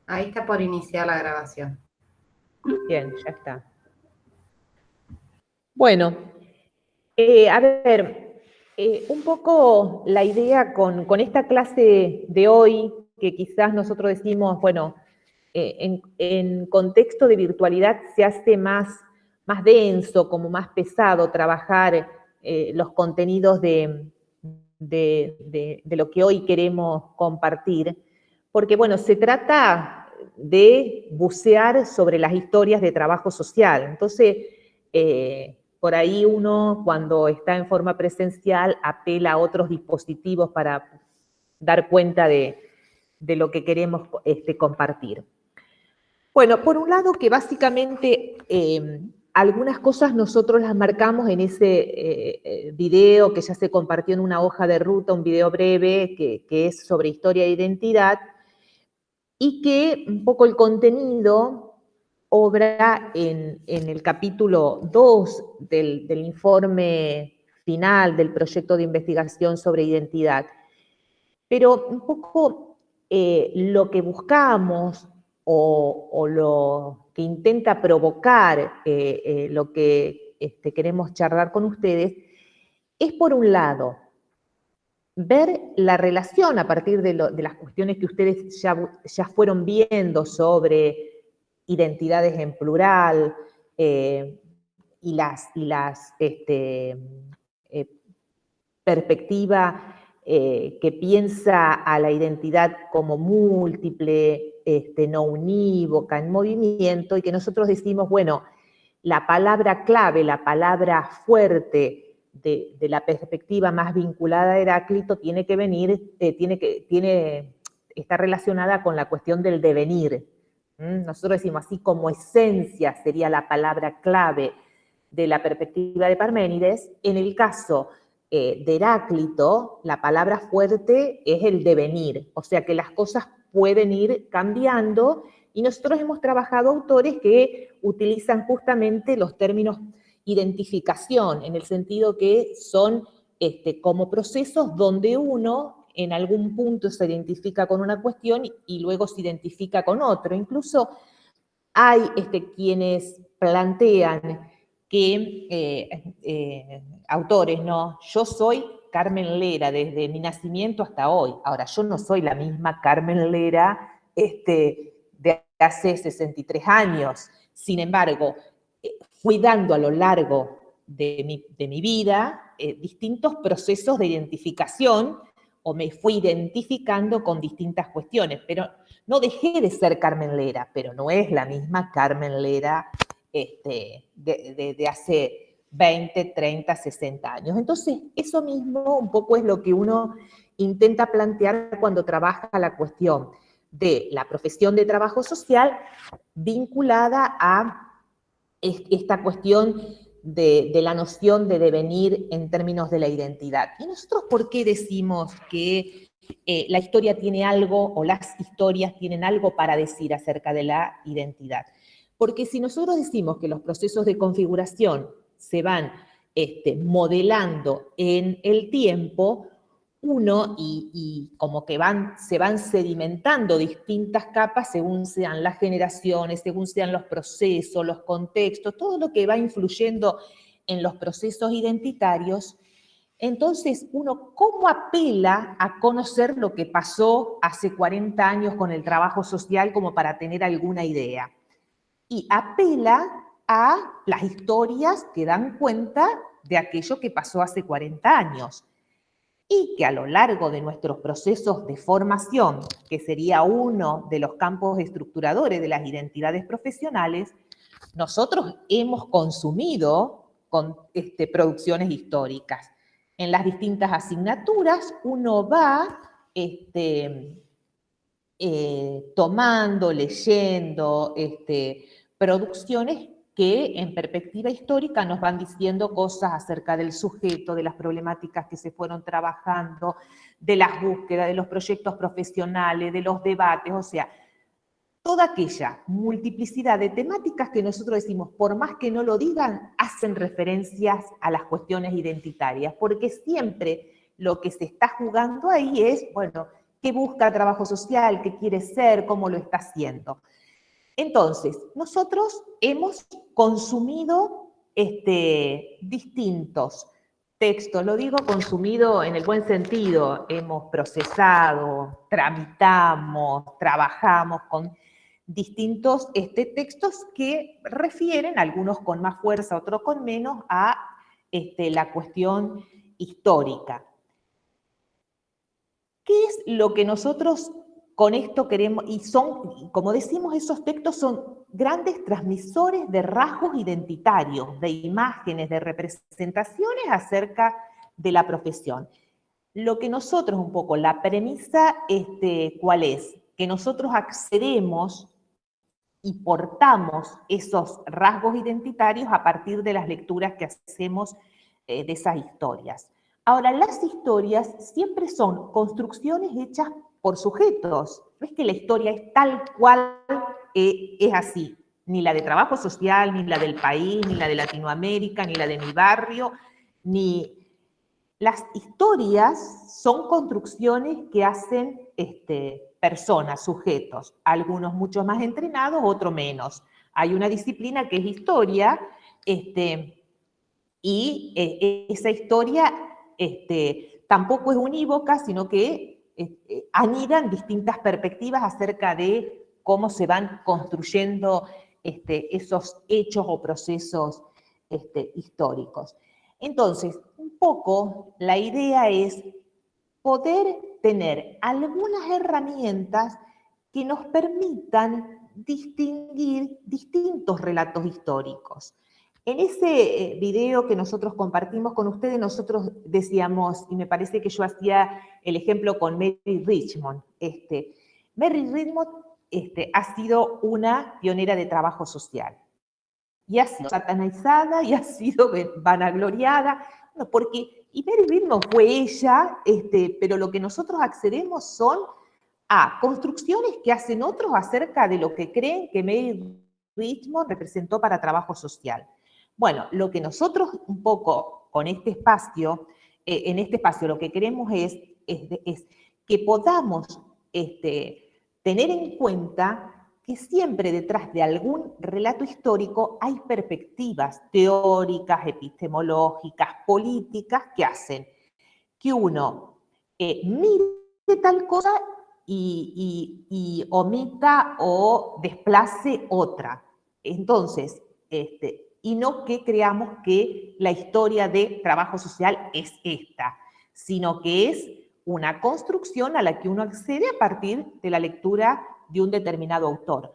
Ahí está por iniciar la grabación. Bien, ya está. Bueno, a ver, un poco la idea con esta clase de hoy, que quizás nosotros decimos, bueno, en contexto de virtualidad se hace más denso, como más pesado trabajar los contenidos de lo que hoy queremos compartir, porque bueno, se trata de bucear sobre las historias de trabajo social. Entonces, por ahí uno cuando está en forma presencial apela a otros dispositivos para dar cuenta de lo que queremos compartir. Bueno, por un lado que básicamente algunas cosas nosotros las marcamos en ese video que ya se compartió en una hoja de ruta, un video breve que es sobre historia e identidad, y que un poco el contenido obra en el capítulo 2 del informe final del proyecto de investigación sobre identidad. Pero un poco lo que buscamos o lo que intenta provocar lo que queremos charlar con ustedes es, por un lado, ver la relación a partir de las cuestiones que ustedes ya fueron viendo sobre identidades en plural y las perspectiva que piensa a la identidad como múltiple, no unívoca, en movimiento, y que nosotros decimos, bueno, la palabra clave, la palabra fuerte de la perspectiva más vinculada a Heráclito tiene que venir, está relacionada con la cuestión del devenir. Nosotros decimos así, como esencia sería la palabra clave de la perspectiva de Parménides. En el caso de Heráclito, la palabra fuerte es el devenir, o sea que las cosas pueden ir cambiando, y nosotros hemos trabajado autores que utilizan justamente los términos identificación, en el sentido que son como procesos donde uno en algún punto se identifica con una cuestión y luego se identifica con otro. Incluso hay quienes plantean que, autores, ¿no? Yo soy Carmen Lera desde mi nacimiento hasta hoy. Ahora, yo no soy la misma Carmen Lera de hace 63 años. Sin embargo, fui dando a lo largo de mi vida distintos procesos de identificación, o me fui identificando con distintas cuestiones, pero no dejé de ser Carmen Lera, pero no es la misma Carmen Lera de hace 20, 30, 60 años. Entonces, eso mismo un poco es lo que uno intenta plantear cuando trabaja la cuestión de la profesión de trabajo social vinculada a esta cuestión de la noción de devenir en términos de la identidad. ¿Y nosotros por qué decimos que la historia tiene algo, o las historias tienen algo para decir acerca de la identidad? Porque si nosotros decimos que los procesos de configuración se van modelando en el tiempo, uno, y como que se van sedimentando distintas capas según sean las generaciones, según sean los procesos, los contextos, todo lo que va influyendo en los procesos identitarios. Entonces, uno, ¿cómo apela a conocer lo que pasó hace 40 años con el trabajo social como para tener alguna idea? Y apela a las historias que dan cuenta de aquello que pasó hace 40 años. Y que a lo largo de nuestros procesos de formación, que sería uno de los campos estructuradores de las identidades profesionales, nosotros hemos consumido con producciones históricas. En las distintas asignaturas uno va tomando, leyendo producciones que en perspectiva histórica nos van diciendo cosas acerca del sujeto, de las problemáticas que se fueron trabajando, de las búsquedas, de los proyectos profesionales, de los debates, o sea, toda aquella multiplicidad de temáticas que nosotros decimos, por más que no lo digan, hacen referencias a las cuestiones identitarias, porque siempre lo que se está jugando ahí es, bueno, qué busca trabajo social, qué quiere ser, cómo lo está haciendo. Entonces, nosotros hemos consumido distintos textos, lo digo consumido en el buen sentido, hemos procesado, tramitamos, trabajamos con distintos textos que refieren, algunos con más fuerza, otros con menos, a la cuestión histórica. ¿Qué es lo que nosotros con esto queremos? Y son, como decimos, esos textos son grandes transmisores de rasgos identitarios, de imágenes, de representaciones acerca de la profesión. Lo que nosotros un poco, la premisa, ¿cuál es? Que nosotros accedemos y portamos esos rasgos identitarios a partir de las lecturas que hacemos de esas historias. Ahora, las historias siempre son construcciones hechas por sujetos. No es que la historia es tal cual es así. Ni la de trabajo social, ni la del país, ni la de Latinoamérica, ni la de mi barrio, ni... Las historias son construcciones que hacen personas, sujetos, algunos mucho más entrenados, otros menos. Hay una disciplina que es historia, y esa historia tampoco es unívoca, sino que anidan distintas perspectivas acerca de cómo se van construyendo esos hechos o procesos históricos. Entonces, un poco la idea es poder tener algunas herramientas que nos permitan distinguir distintos relatos históricos. En ese video que nosotros compartimos con ustedes, nosotros decíamos, y me parece que yo hacía el ejemplo con Mary Richmond. Mary Richmond ha sido una pionera de trabajo social. Y ha sido satanizada, y ha sido vanagloriada, y Mary Richmond fue ella, pero lo que nosotros accedemos son a construcciones que hacen otros acerca de lo que creen que Mary Richmond representó para trabajo social. Bueno, lo que nosotros un poco con este espacio, en este espacio lo que queremos es que podamos tener en cuenta que siempre detrás de algún relato histórico hay perspectivas teóricas, epistemológicas, políticas que hacen que uno mire tal cosa y omita o desplace otra. Entonces, y no que creamos que la historia de trabajo social es esta, sino que es una construcción a la que uno accede a partir de la lectura de un determinado autor.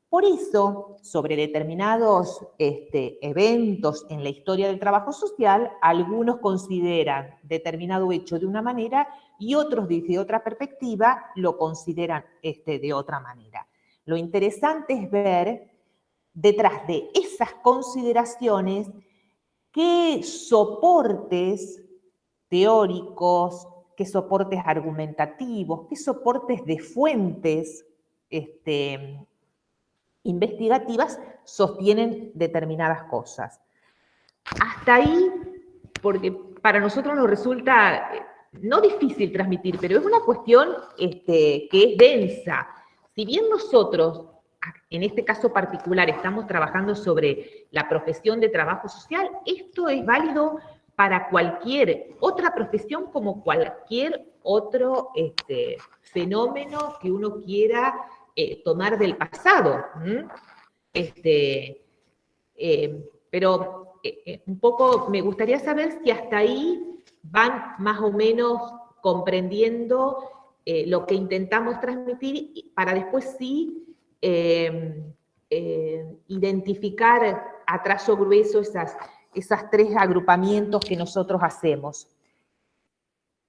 Por eso, sobre determinados eventos en la historia del trabajo social, algunos consideran determinado hecho de una manera y otros desde otra perspectiva lo consideran de otra manera. Lo interesante es ver detrás de esas consideraciones qué soportes teóricos, qué soportes argumentativos, qué soportes de fuentes investigativas sostienen determinadas cosas. Hasta ahí, porque para nosotros nos resulta no difícil transmitir, pero es una cuestión que es densa. Si bien nosotros, en este caso particular, estamos trabajando sobre la profesión de trabajo social, esto es válido para cualquier otra profesión como cualquier otro fenómeno que uno quiera tomar del pasado. Pero un poco me gustaría saber si hasta ahí van más o menos comprendiendo lo que intentamos transmitir para después sí identificar a trazo grueso esas tres agrupamientos que nosotros hacemos.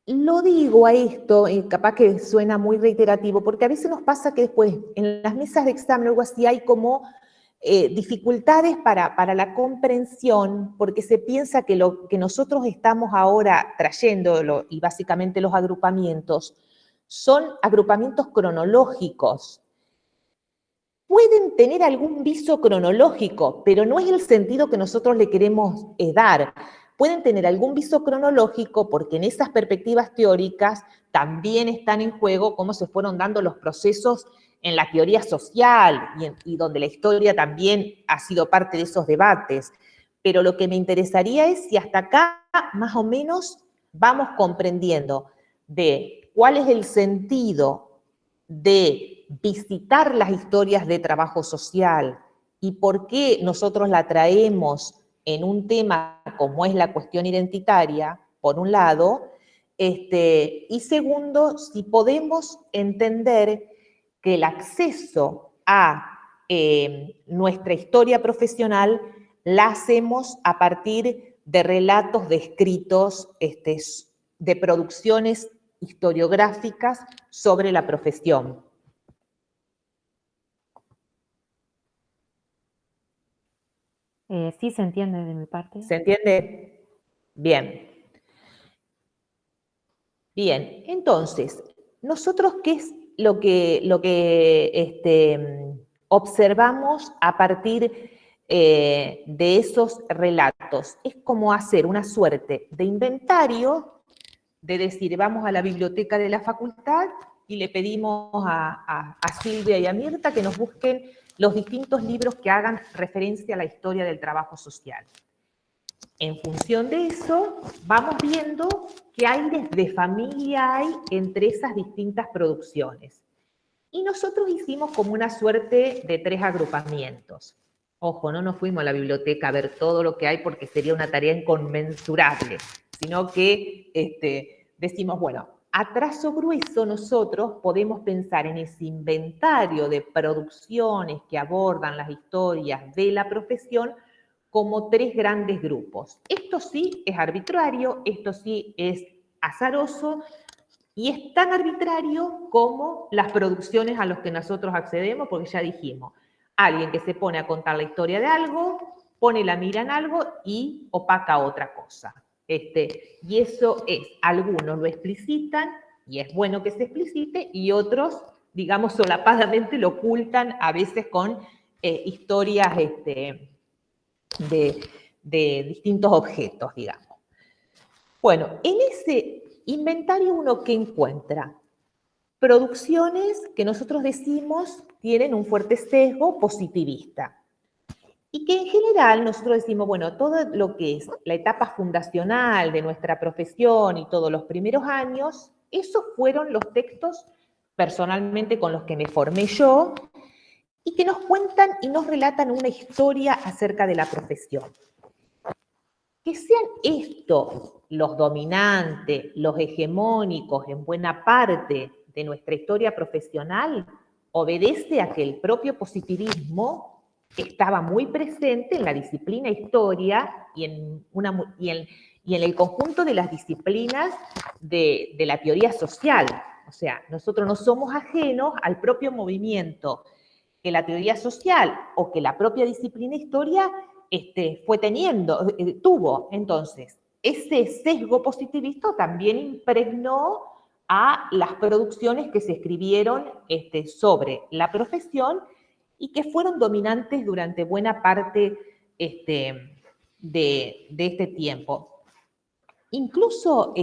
Lo digo a esto, capaz que suena muy reiterativo, porque a veces nos pasa que después en las mesas de examen o algo así hay como dificultades para la comprensión, porque se piensa que lo que nosotros estamos ahora trayendo, y básicamente los agrupamientos, son agrupamientos cronológicos. Pueden tener algún viso cronológico, pero no es el sentido que nosotros le queremos dar. pueden tener algún viso cronológico porque en esas perspectivas teóricas también están en juego cómo se fueron dando los procesos en la teoría social y donde la historia también ha sido parte de esos debates. Pero lo que me interesaría es si hasta acá más o menos vamos comprendiendo de cuál es el sentido de visitar las historias de trabajo social y por qué nosotros la traemos en un tema como es la cuestión identitaria, por un lado, y segundo, si podemos entender que el acceso a nuestra historia profesional la hacemos a partir de relatos descritos, de producciones historiográficas sobre la profesión. Sí se entiende de mi parte. ¿Se entiende? Bien. Bien, entonces, nosotros, ¿qué es lo que observamos a partir de esos relatos? Es como hacer una suerte de inventario, de decir, vamos a la biblioteca de la facultad y le pedimos a Silvia y a Mirta que nos busquen los distintos libros que hagan referencia a la historia del trabajo social. En función de eso, vamos viendo qué aires de familia hay entre esas distintas producciones. Y nosotros hicimos como una suerte de 3 agrupamientos. Ojo, no nos fuimos a la biblioteca a ver todo lo que hay porque sería una tarea inconmensurable, sino que decimos, bueno, a trazo grueso nosotros podemos pensar en ese inventario de producciones que abordan las historias de la profesión como 3 grandes grupos. Esto sí es arbitrario, esto sí es azaroso, y es tan arbitrario como las producciones a las que nosotros accedemos, porque ya dijimos, alguien que se pone a contar la historia de algo, pone la mira en algo y opaca otra cosa. Y eso es, algunos lo explicitan, y es bueno que se explicite, y otros, digamos, solapadamente lo ocultan, a veces con historias de distintos objetos, digamos. Bueno, en ese inventario uno ¿qué encuentra? Producciones que nosotros decimos tienen un fuerte sesgo positivista. Y que en general nosotros decimos, bueno, todo lo que es la etapa fundacional de nuestra profesión y todos los primeros años, esos fueron los textos personalmente con los que me formé yo y que nos cuentan y nos relatan una historia acerca de la profesión. Que sean estos los dominantes, los hegemónicos en buena parte de nuestra historia profesional, obedece a que el propio positivismo estaba muy presente en la disciplina historia y en el conjunto de las disciplinas de la teoría social. O sea, nosotros no somos ajenos al propio movimiento que la teoría social o que la propia disciplina historia tuvo. Entonces, ese sesgo positivista también impregnó a las producciones que se escribieron sobre la profesión y que fueron dominantes durante buena parte de este tiempo. Incluso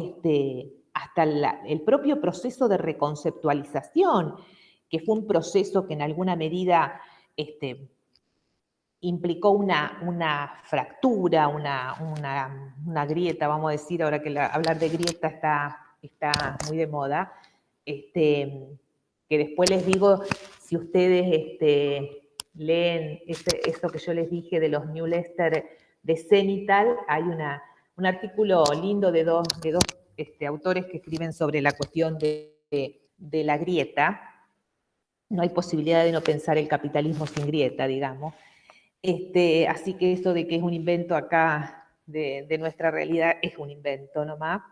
hasta el propio proceso de reconceptualización, que fue un proceso que en alguna medida implicó una fractura, una grieta, vamos a decir, ahora que hablar de grieta está muy de moda, que después les digo, si ustedes leen eso que yo les dije de los New Lester de Cenital, hay un artículo lindo de dos autores que escriben sobre la cuestión de la grieta. No hay posibilidad de no pensar el capitalismo sin grieta, digamos. Así que eso de que es un invento acá de nuestra realidad es un invento nomás.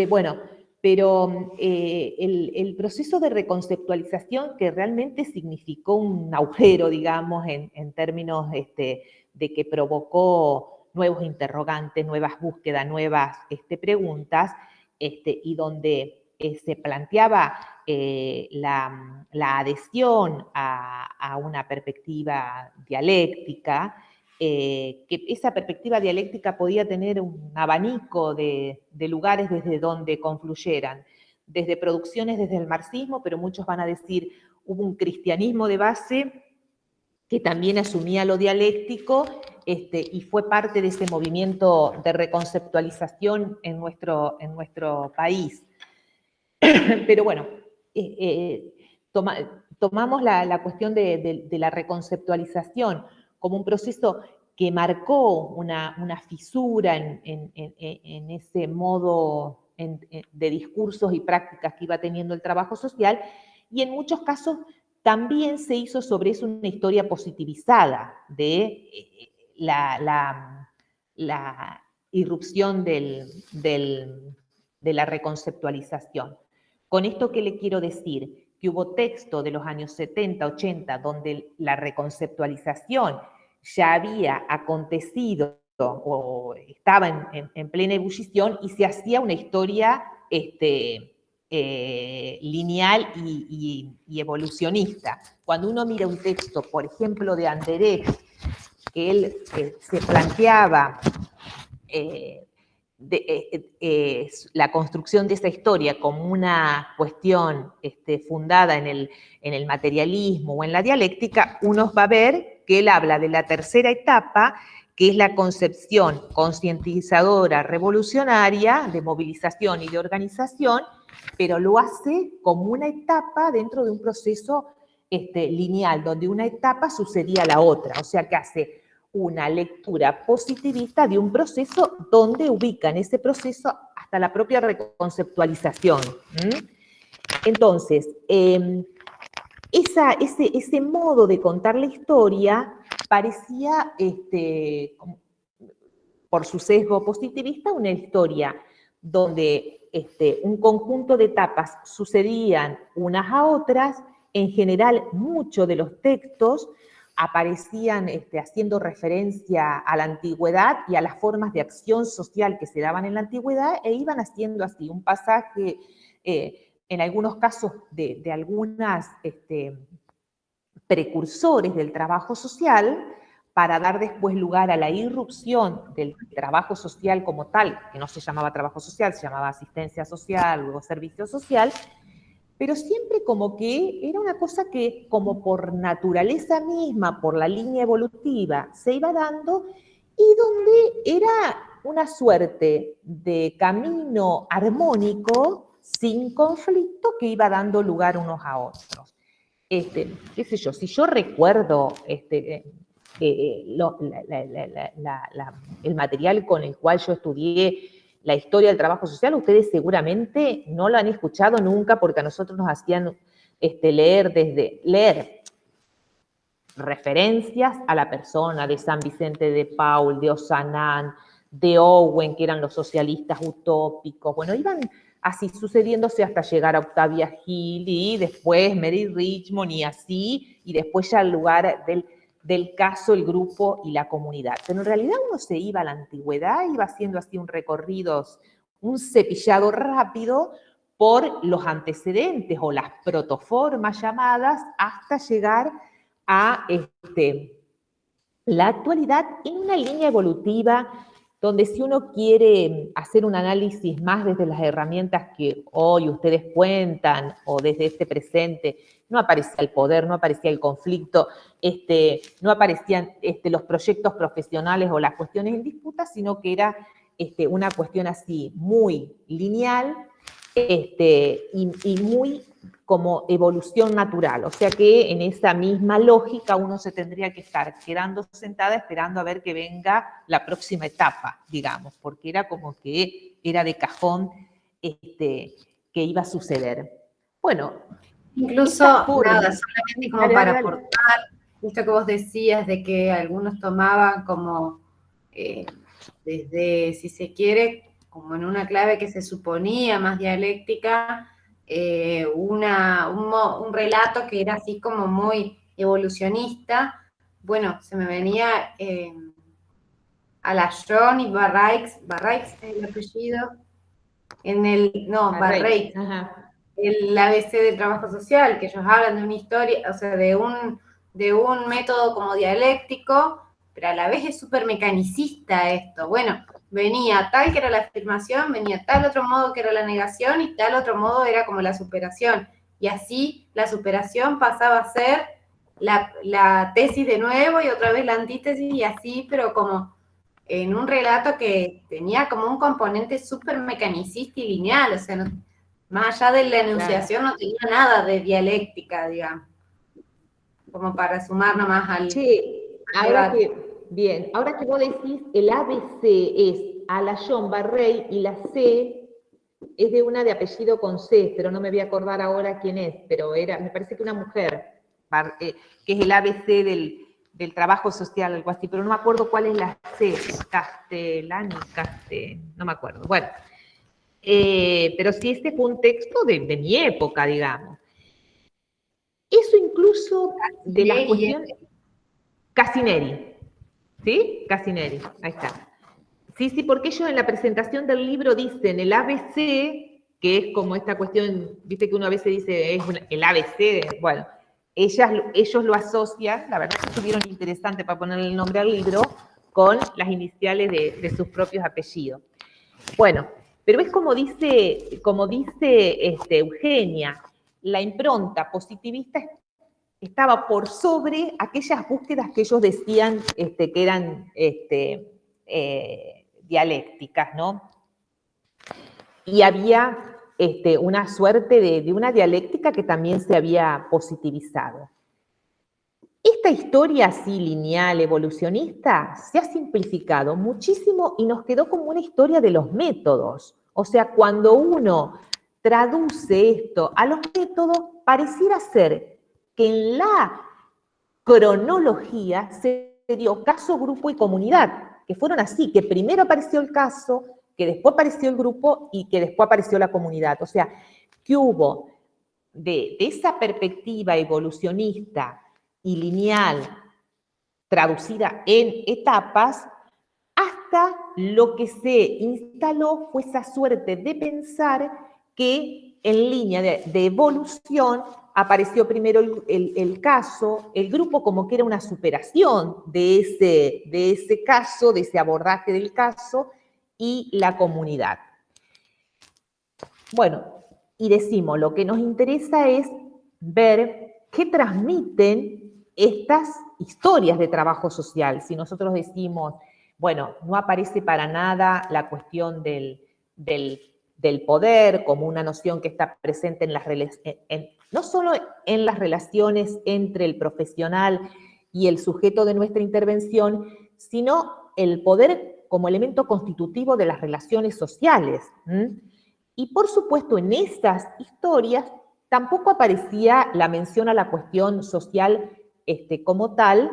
Bueno, pero el proceso de reconceptualización que realmente significó un agujero, digamos, en términos de que provocó nuevos interrogantes, nuevas búsquedas, nuevas preguntas, y donde se planteaba la adhesión a una perspectiva dialéctica, que esa perspectiva dialéctica podía tener un abanico de lugares desde donde confluyeran, desde producciones desde el marxismo, pero muchos van a decir, hubo un cristianismo de base que también asumía lo dialéctico, y fue parte de ese movimiento de reconceptualización en nuestro país. Pero bueno, tomamos la cuestión de la reconceptualización como un proceso que marcó una fisura en ese modo de discursos y prácticas que iba teniendo el trabajo social, y en muchos casos también se hizo sobre eso una historia positivizada de la irrupción de la reconceptualización. Con esto, ¿qué le quiero decir? Que hubo texto de los años 70, 80, donde la reconceptualización ya había acontecido o estaba en plena ebullición y se hacía una historia lineal y evolucionista. Cuando uno mira un texto, por ejemplo, de Anderecht, que él se planteaba la construcción de esa historia como una cuestión fundada en el materialismo o en la dialéctica, uno va a ver que él habla de la tercera etapa, que es la concepción concientizadora revolucionaria de movilización y de organización, pero lo hace como una etapa dentro de un proceso lineal, donde una etapa sucedía a la otra, o sea que hace una lectura positivista de un proceso donde ubica en ese proceso hasta la propia reconceptualización. Entonces, ese modo de contar la historia parecía, por su sesgo positivista, una historia donde un conjunto de etapas sucedían unas a otras. En general, muchos de los textos aparecían haciendo referencia a la antigüedad y a las formas de acción social que se daban en la antigüedad, e iban haciendo así un pasaje, en algunos casos de algunas precursores del trabajo social, para dar después lugar a la irrupción del trabajo social como tal, que no se llamaba trabajo social, se llamaba asistencia social, luego servicio social, pero siempre como que era una cosa que, como por naturaleza misma, por la línea evolutiva, se iba dando, y donde era una suerte de camino armónico, sin conflicto, que iba dando lugar unos a otros. Qué sé yo, si yo recuerdo el material con el cual yo estudié la historia del trabajo social, ustedes seguramente no lo han escuchado nunca, porque a nosotros nos hacían leer referencias a la persona de San Vicente de Paul, de Ozanam, de Owen, que eran los socialistas utópicos. Bueno, iban así sucediéndose hasta llegar a Octavia Hill y después Mary Richmond y así, y después ya al lugar del caso, el grupo y la comunidad. Pero en realidad uno se iba a la antigüedad, iba haciendo así un recorrido, un cepillado rápido por los antecedentes o las protoformas llamadas, hasta llegar a la actualidad en una línea evolutiva donde, si uno quiere hacer un análisis más desde las herramientas que hoy ustedes cuentan o desde este presente, no aparecía el poder, no aparecía el conflicto, no aparecían los proyectos profesionales o las cuestiones en disputa, sino que era una cuestión así muy lineal y muy como evolución natural, o sea que en esa misma lógica uno se tendría que estar quedando sentada esperando a ver que venga la próxima etapa, digamos, porque era como que era de cajón que iba a suceder. Bueno, incluso, nada, solamente como para aportar, esto que vos decías de que algunos tomaban como desde, si se quiere, como en una clave que se suponía más dialéctica, un relato que era así como muy evolucionista. Bueno, se me venía a la John y Barraix es el apellido, Barraix, el ABC del trabajo social, que ellos hablan de una historia, o sea, de un método como dialéctico, pero a la vez es súper mecanicista esto. Bueno, venía tal que era la afirmación, venía tal otro modo que era la negación y tal otro modo era como la superación. Y así la superación pasaba a ser la tesis de nuevo y otra vez la antítesis y así, pero como en un relato que tenía como un componente súper mecanicista y lineal, o sea, más allá de la enunciación no tenía nada de dialéctica, digamos, como para sumar nomás al debate. Ahora que vos decís, el ABC es Alayón Barrey y la C es de una de apellido con C, pero no me voy a acordar ahora quién es, pero me parece que una mujer, que es el ABC del trabajo social, algo así, pero no me acuerdo cuál es la C, no me acuerdo. Bueno, pero sí, este fue un texto de mi época, digamos. Eso incluso de las cuestiones... Casineri, ¿sí? Casineri, ahí está. Sí, porque ellos en la presentación del libro dicen el ABC, que es como esta cuestión, viste que uno a veces dice es el ABC, bueno, ellos lo asocian, la verdad que estuvieron interesantes para ponerle el nombre al libro, con las iniciales de sus propios apellidos. Bueno, pero es como dice Eugenia, la impronta positivista estaba por sobre aquellas búsquedas que ellos decían que eran dialécticas, ¿no? Y había una suerte de una dialéctica que también se había positivizado. Esta historia así lineal, evolucionista, se ha simplificado muchísimo y nos quedó como una historia de los métodos. O sea, cuando uno traduce esto a los métodos, pareciera ser que en la cronología se dio caso, grupo y comunidad, que fueron así, que primero apareció el caso, que después apareció el grupo y que después apareció la comunidad. O sea, que hubo de esa perspectiva evolucionista y lineal traducida en etapas, hasta lo que se instaló fue esa suerte de pensar que en línea de evolución apareció primero el caso, el grupo como que era una superación de ese caso, de ese abordaje del caso, y la comunidad. Bueno, y decimos, lo que nos interesa es ver qué transmiten estas historias de trabajo social. Si nosotros decimos, bueno, no aparece para nada la cuestión del poder como una noción que está presente en las no solo en las relaciones entre el profesional y el sujeto de nuestra intervención, sino el poder como elemento constitutivo de las relaciones sociales. Y por supuesto, en esas historias tampoco aparecía la mención a la cuestión social como tal,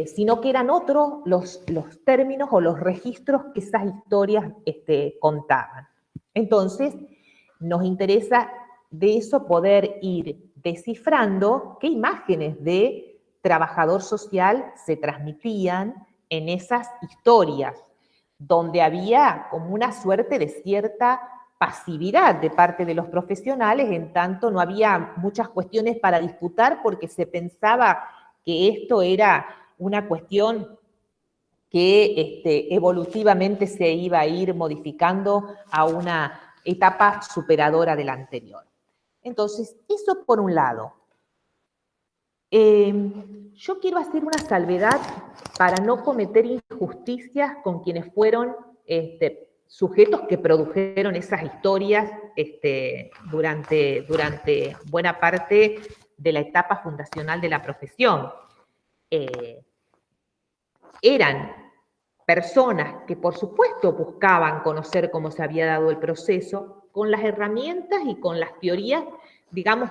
sino que eran otros los términos o los registros que esas historias contaban. Entonces, nos interesa de eso poder ir descifrando qué imágenes de trabajador social se transmitían en esas historias, donde había como una suerte de cierta pasividad de parte de los profesionales, en tanto no había muchas cuestiones para disputar porque se pensaba que esto era una cuestión que evolutivamente se iba a ir modificando a una etapa superadora de la anterior. Entonces, eso por un lado. Yo quiero hacer una salvedad para no cometer injusticias con quienes fueron sujetos que produjeron esas historias durante buena parte de la etapa fundacional de la profesión. Eran personas que, por supuesto, buscaban conocer cómo se había dado el proceso con las herramientas y con las teorías, digamos,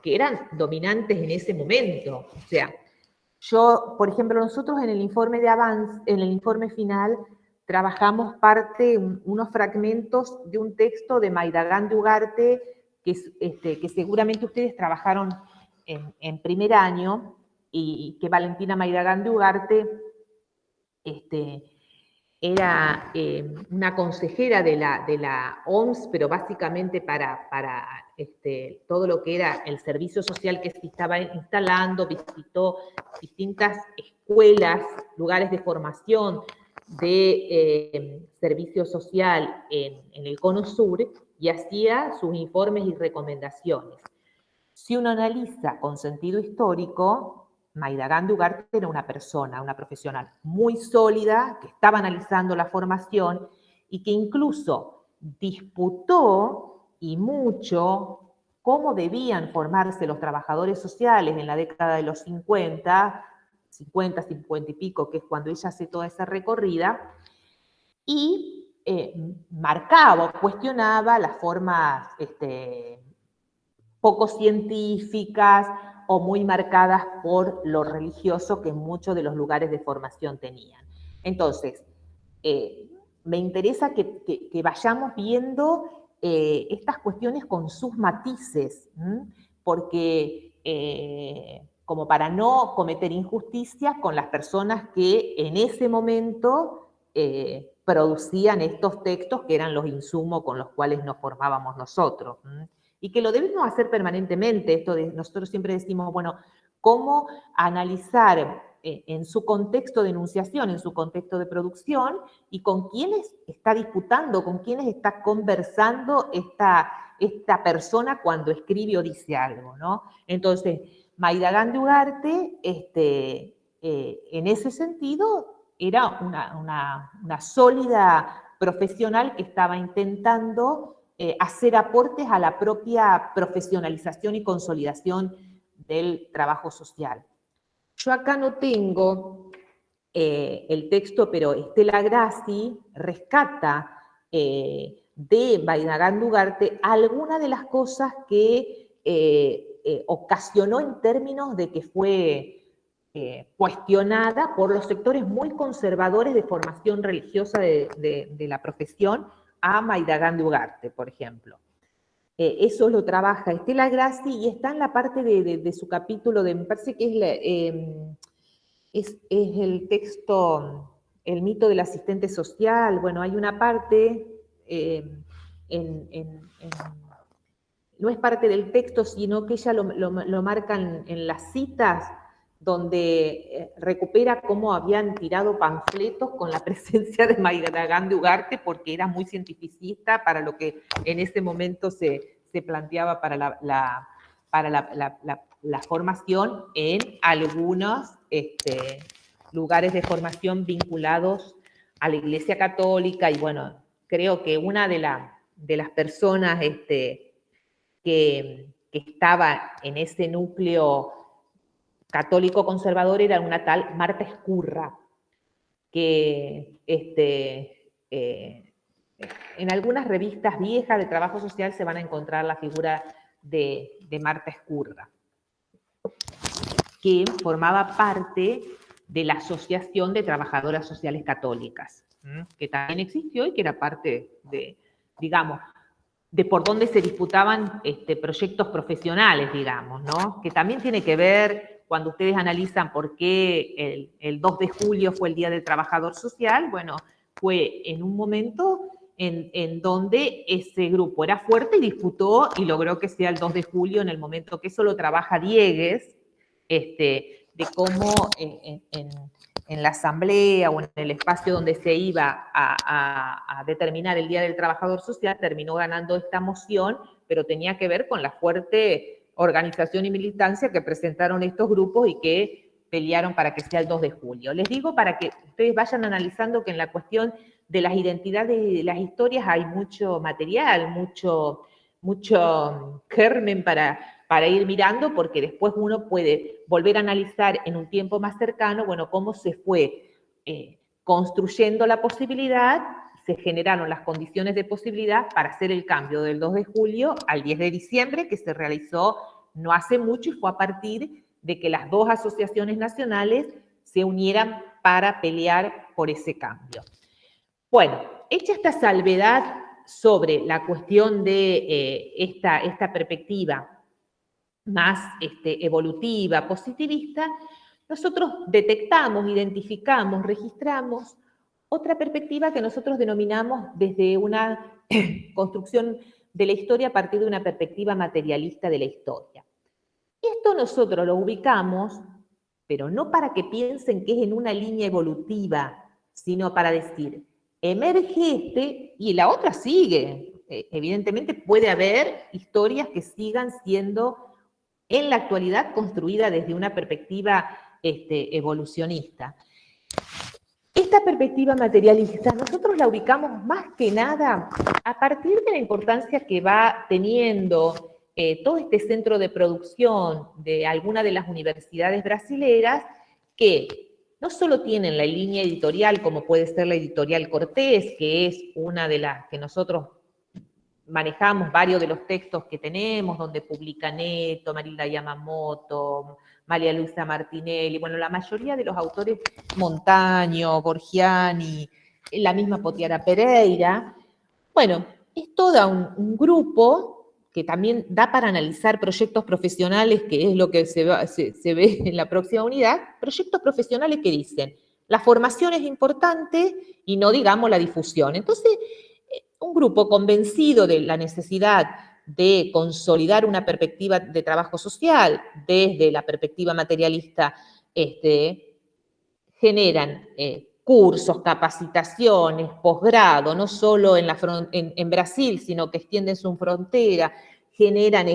que eran dominantes en ese momento. O sea, por ejemplo, nosotros en el informe de avance, en el informe final, trabajamos unos fragmentos de un texto de Maidagán de Ugarte, que seguramente ustedes trabajaron en primer año, y que Valentina Maidagán de Ugarte era una consejera de la OMS, pero básicamente para todo lo que era el servicio social que se estaba instalando, visitó distintas escuelas lugares de formación de servicio social en el Cono Sur y hacía sus informes y recomendaciones. Si uno analiza con sentido histórico, Mayra Grande Ugarte era una persona, una profesional muy sólida, que estaba analizando la formación y que incluso disputó y mucho cómo debían formarse los trabajadores sociales en la década de los 50 y pico, que es cuando ella hace toda esa recorrida, y marcaba, cuestionaba las formas poco científicas o muy marcadas por lo religioso que muchos de los lugares de formación tenían. Entonces, me interesa que vayamos viendo estas cuestiones con sus matices, porque como para no cometer injusticias con las personas que en ese momento producían estos textos que eran los insumos con los cuales nos formábamos nosotros. Y que lo debemos hacer permanentemente. Nosotros siempre decimos, bueno, ¿cómo analizar en su contexto de enunciación, en su contexto de producción, y con quiénes está disputando, con quiénes está conversando esta persona cuando escribe o dice algo, ¿no? Entonces, Mayra Grande Ugarte, en ese sentido, era una sólida profesional que estaba intentando hacer aportes a la propia profesionalización y consolidación del trabajo social. Yo acá no tengo el texto, pero Estela Grassi rescata de Mayra Grande Ugarte algunas de las cosas que ocasionó en términos de que fue cuestionada por los sectores muy conservadores de formación religiosa de la profesión a Mayra Grande Ugarte, por ejemplo. Eso lo trabaja Estela Grassi y está en la parte de su capítulo, me parece que es el texto, el mito del asistente social. Bueno, hay una parte, no es parte del texto, sino que ella lo marca en las citas, donde recupera cómo habían tirado panfletos con la presencia de Mayra Grande Ugarte, porque era muy cientificista para lo que en ese momento se planteaba para la formación en algunos lugares de formación vinculados a la Iglesia Católica. Y bueno, creo que una de las personas que estaba en ese núcleo católico conservador era una tal Marta Escurra, que en algunas revistas viejas de trabajo social se van a encontrar la figura de Marta Escurra, que formaba parte de la Asociación de Trabajadoras Sociales Católicas, que también existió y que era parte de, digamos, de por dónde se disputaban proyectos profesionales, digamos, ¿no? Que también tiene que ver, cuando ustedes analizan por qué el 2 de julio fue el Día del Trabajador Social, bueno, fue en un momento en donde ese grupo era fuerte y disputó y logró que sea el 2 de julio, en el momento que eso lo trabaja Diegues, de cómo en la asamblea o en el espacio donde se iba a determinar el Día del Trabajador Social, terminó ganando esta moción, pero tenía que ver con la fuerte organización y militancia que presentaron estos grupos y que pelearon para que sea el 2 de julio. Les digo para que ustedes vayan analizando que en la cuestión de las identidades y de las historias hay mucho material, mucho germen para ir mirando, porque después uno puede volver a analizar en un tiempo más cercano, bueno, cómo se fue construyendo la posibilidad, se generaron las condiciones de posibilidad para hacer el cambio del 2 de julio al 10 de diciembre, que se realizó no hace mucho y fue a partir de que las dos asociaciones nacionales se unieran para pelear por ese cambio. Bueno, hecha esta salvedad sobre la cuestión de esta perspectiva más evolutiva, positivista, nosotros detectamos, identificamos, registramos otra perspectiva que nosotros denominamos desde una construcción de la historia a partir de una perspectiva materialista de la historia. Y esto nosotros lo ubicamos pero no para que piensen que es en una línea evolutiva, sino para decir, emerge este y la otra sigue. Evidentemente puede haber historias que sigan siendo en la actualidad construidas desde una perspectiva evolucionista. Esta perspectiva materialista nosotros la ubicamos más que nada a partir de la importancia que va teniendo todo este centro de producción de alguna de las universidades brasileras, que no solo tienen la línea editorial, como puede ser la editorial Cortés, que es una de las que nosotros manejamos varios de los textos que tenemos, donde publica Neto, Marilda Yamamoto, María Luisa Martinelli, bueno, la mayoría de los autores, Montaño, Borgiani, la misma Potiara Pereira. Bueno, es todo un grupo que también da para analizar proyectos profesionales, que es lo que se ve en la próxima unidad, proyectos profesionales que dicen, la formación es importante y no digamos la difusión. Entonces, un grupo convencido de la necesidad de consolidar una perspectiva de trabajo social desde la perspectiva materialista, generan cursos, capacitaciones, posgrado, no solo en Brasil, sino que extienden su frontera, generan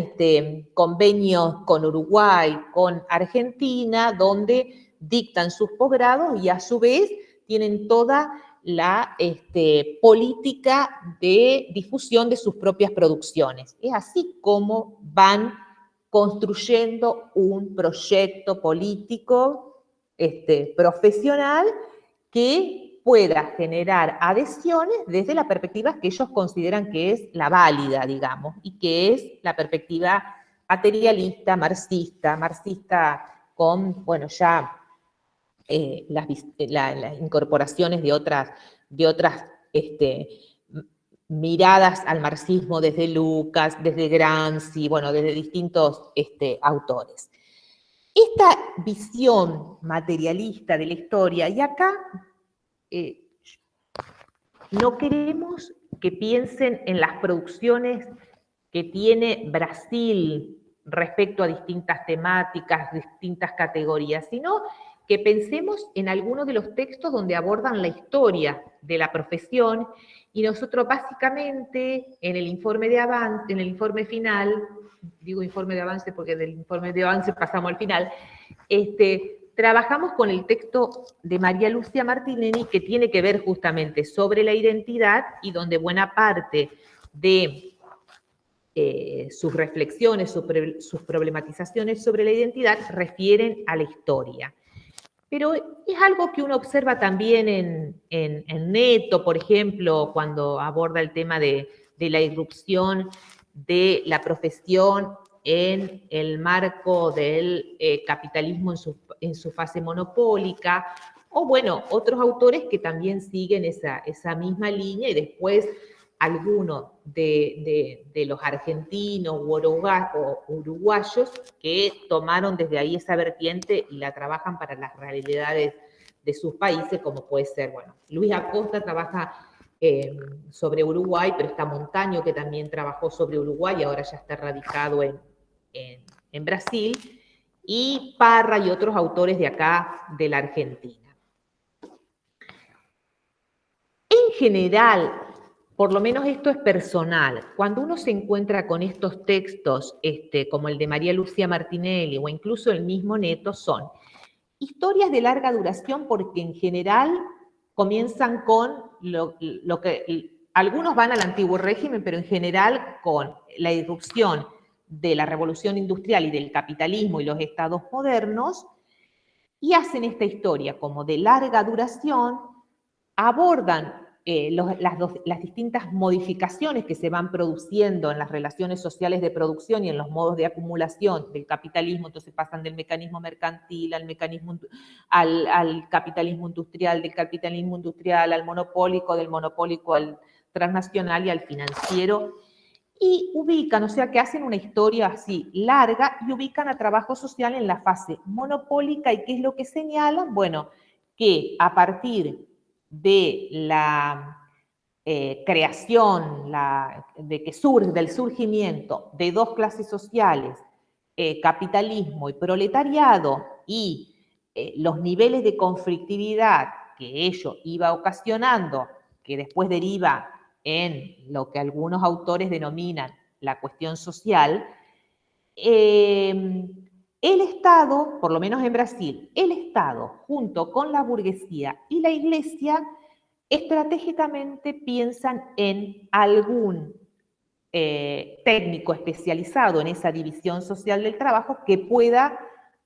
convenios con Uruguay, con Argentina, donde dictan sus posgrados y a su vez tienen toda la política de difusión de sus propias producciones. Es así como van construyendo un proyecto político profesional que pueda generar adhesiones desde la perspectiva que ellos consideran que es la válida, digamos, y que es la perspectiva materialista, marxista con, bueno, ya las incorporaciones de otras miradas al marxismo desde Lucas, desde Gramsci, bueno, desde distintos autores. Esta visión materialista de la historia, y acá no queremos que piensen en las producciones que tiene Brasil respecto a distintas temáticas, distintas categorías, sino que pensemos en algunos de los textos donde abordan la historia de la profesión, y nosotros básicamente en el informe de avance, en el informe final, digo informe de avance porque del informe de avance pasamos al final, trabajamos con el texto de María Luisa Martinelli, que tiene que ver justamente sobre la identidad y donde buena parte de sus reflexiones, sus problematizaciones sobre la identidad refieren a la historia. Pero es algo que uno observa también en Neto, por ejemplo, cuando aborda el tema de la irrupción de la profesión en el marco del capitalismo en su fase monopólica, o bueno, otros autores que también siguen esa misma línea, y después algunos de los argentinos o uruguayos que tomaron desde ahí esa vertiente y la trabajan para las realidades de sus países, como puede ser, bueno, Luis Acosta trabaja sobre Uruguay, pero está Montaño, que también trabajó sobre Uruguay y ahora ya está radicado en Brasil, y Parra y otros autores de acá, de la Argentina. En general, por lo menos esto es personal, cuando uno se encuentra con estos textos, como el de María Luisa Martinelli o incluso el mismo Neto, son historias de larga duración porque en general comienzan con lo que algunos van al antiguo régimen, pero en general con la irrupción de la revolución industrial y del capitalismo y los estados modernos, y hacen esta historia como de larga duración, abordan las distintas modificaciones que se van produciendo en las relaciones sociales de producción y en los modos de acumulación del capitalismo. Entonces pasan del mecanismo mercantil al capitalismo industrial, del capitalismo industrial al monopólico, del monopólico al transnacional y al financiero, y ubican, o sea que hacen una historia así larga y ubican a trabajo social en la fase monopólica. ¿Y qué es lo que señalan? Bueno, que a partir de la creación, del surgimiento de dos clases sociales, capitalismo y proletariado, y los niveles de conflictividad que ello iba ocasionando, que después deriva en lo que algunos autores denominan la cuestión social, el Estado, por lo menos en Brasil, el Estado, junto con la burguesía y la Iglesia, estratégicamente piensan en algún técnico especializado en esa división social del trabajo que pueda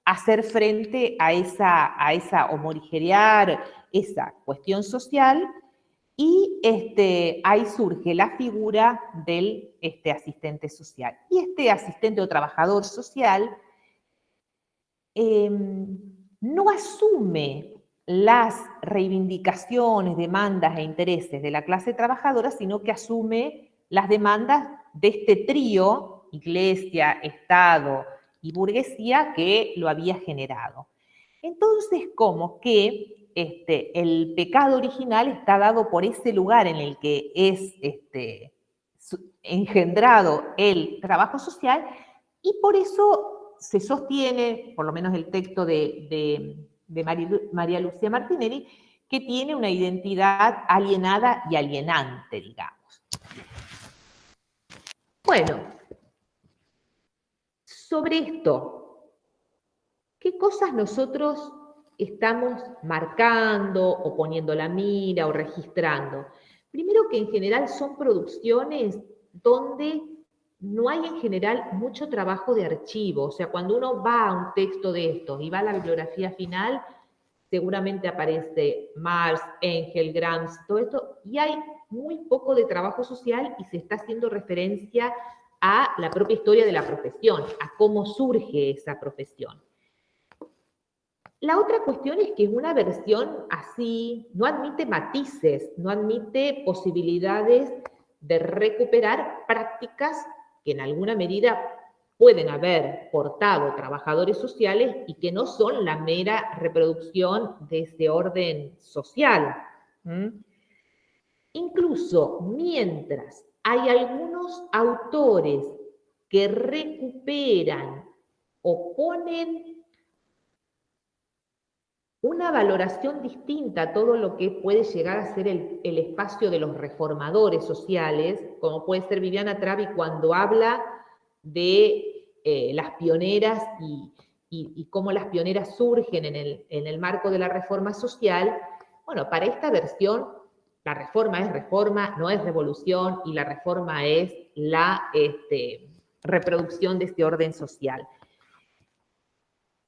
hacer frente a esa o morigerar esa cuestión social, y ahí surge la figura del asistente social. Y este asistente o trabajador social no asume las reivindicaciones, demandas e intereses de la clase trabajadora, sino que asume las demandas de este trío, Iglesia, Estado y burguesía, que lo había generado. Entonces, como que el pecado original está dado por ese lugar en el que es engendrado el trabajo social, y por eso se sostiene, por lo menos el texto de María Lucía Martinelli, que tiene una identidad alienada y alienante, digamos. Bueno, sobre esto, ¿qué cosas nosotros estamos marcando o poniendo la mira o registrando? Primero, que en general son producciones donde no hay en general mucho trabajo de archivo. O sea, cuando uno va a un texto de estos y va a la bibliografía final, seguramente aparece Marx, Engels, Gramsci, todo esto, y hay muy poco de trabajo social y se está haciendo referencia a la propia historia de la profesión, a cómo surge esa profesión. La otra cuestión es que es una versión así, no admite matices, no admite posibilidades de recuperar prácticas que en alguna medida pueden haber portado trabajadores sociales y que no son la mera reproducción de ese orden social. Incluso mientras hay algunos autores que recuperan o ponen una valoración distinta a todo lo que puede llegar a ser el espacio de los reformadores sociales, como puede ser Viviana Travi cuando habla de las pioneras y cómo las pioneras surgen en el marco de la reforma social. Bueno, para esta versión, la reforma es reforma, no es revolución, y la reforma es la reproducción de este orden social.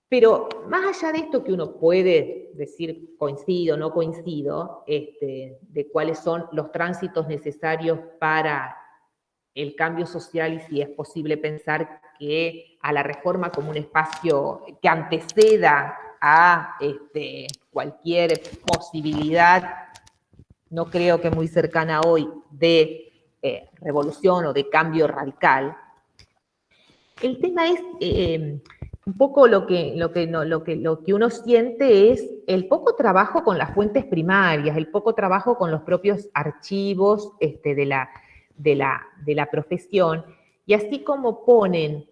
Pero más allá de esto, que uno puede decir coincido, no coincido, de cuáles son los tránsitos necesarios para el cambio social y si es posible pensar que a la reforma como un espacio que anteceda a cualquier posibilidad, no creo que muy cercana hoy, de revolución o de cambio radical. El tema es un poco lo que uno siente es el poco trabajo con las fuentes primarias, el poco trabajo con los propios archivos de la profesión, y así como ponen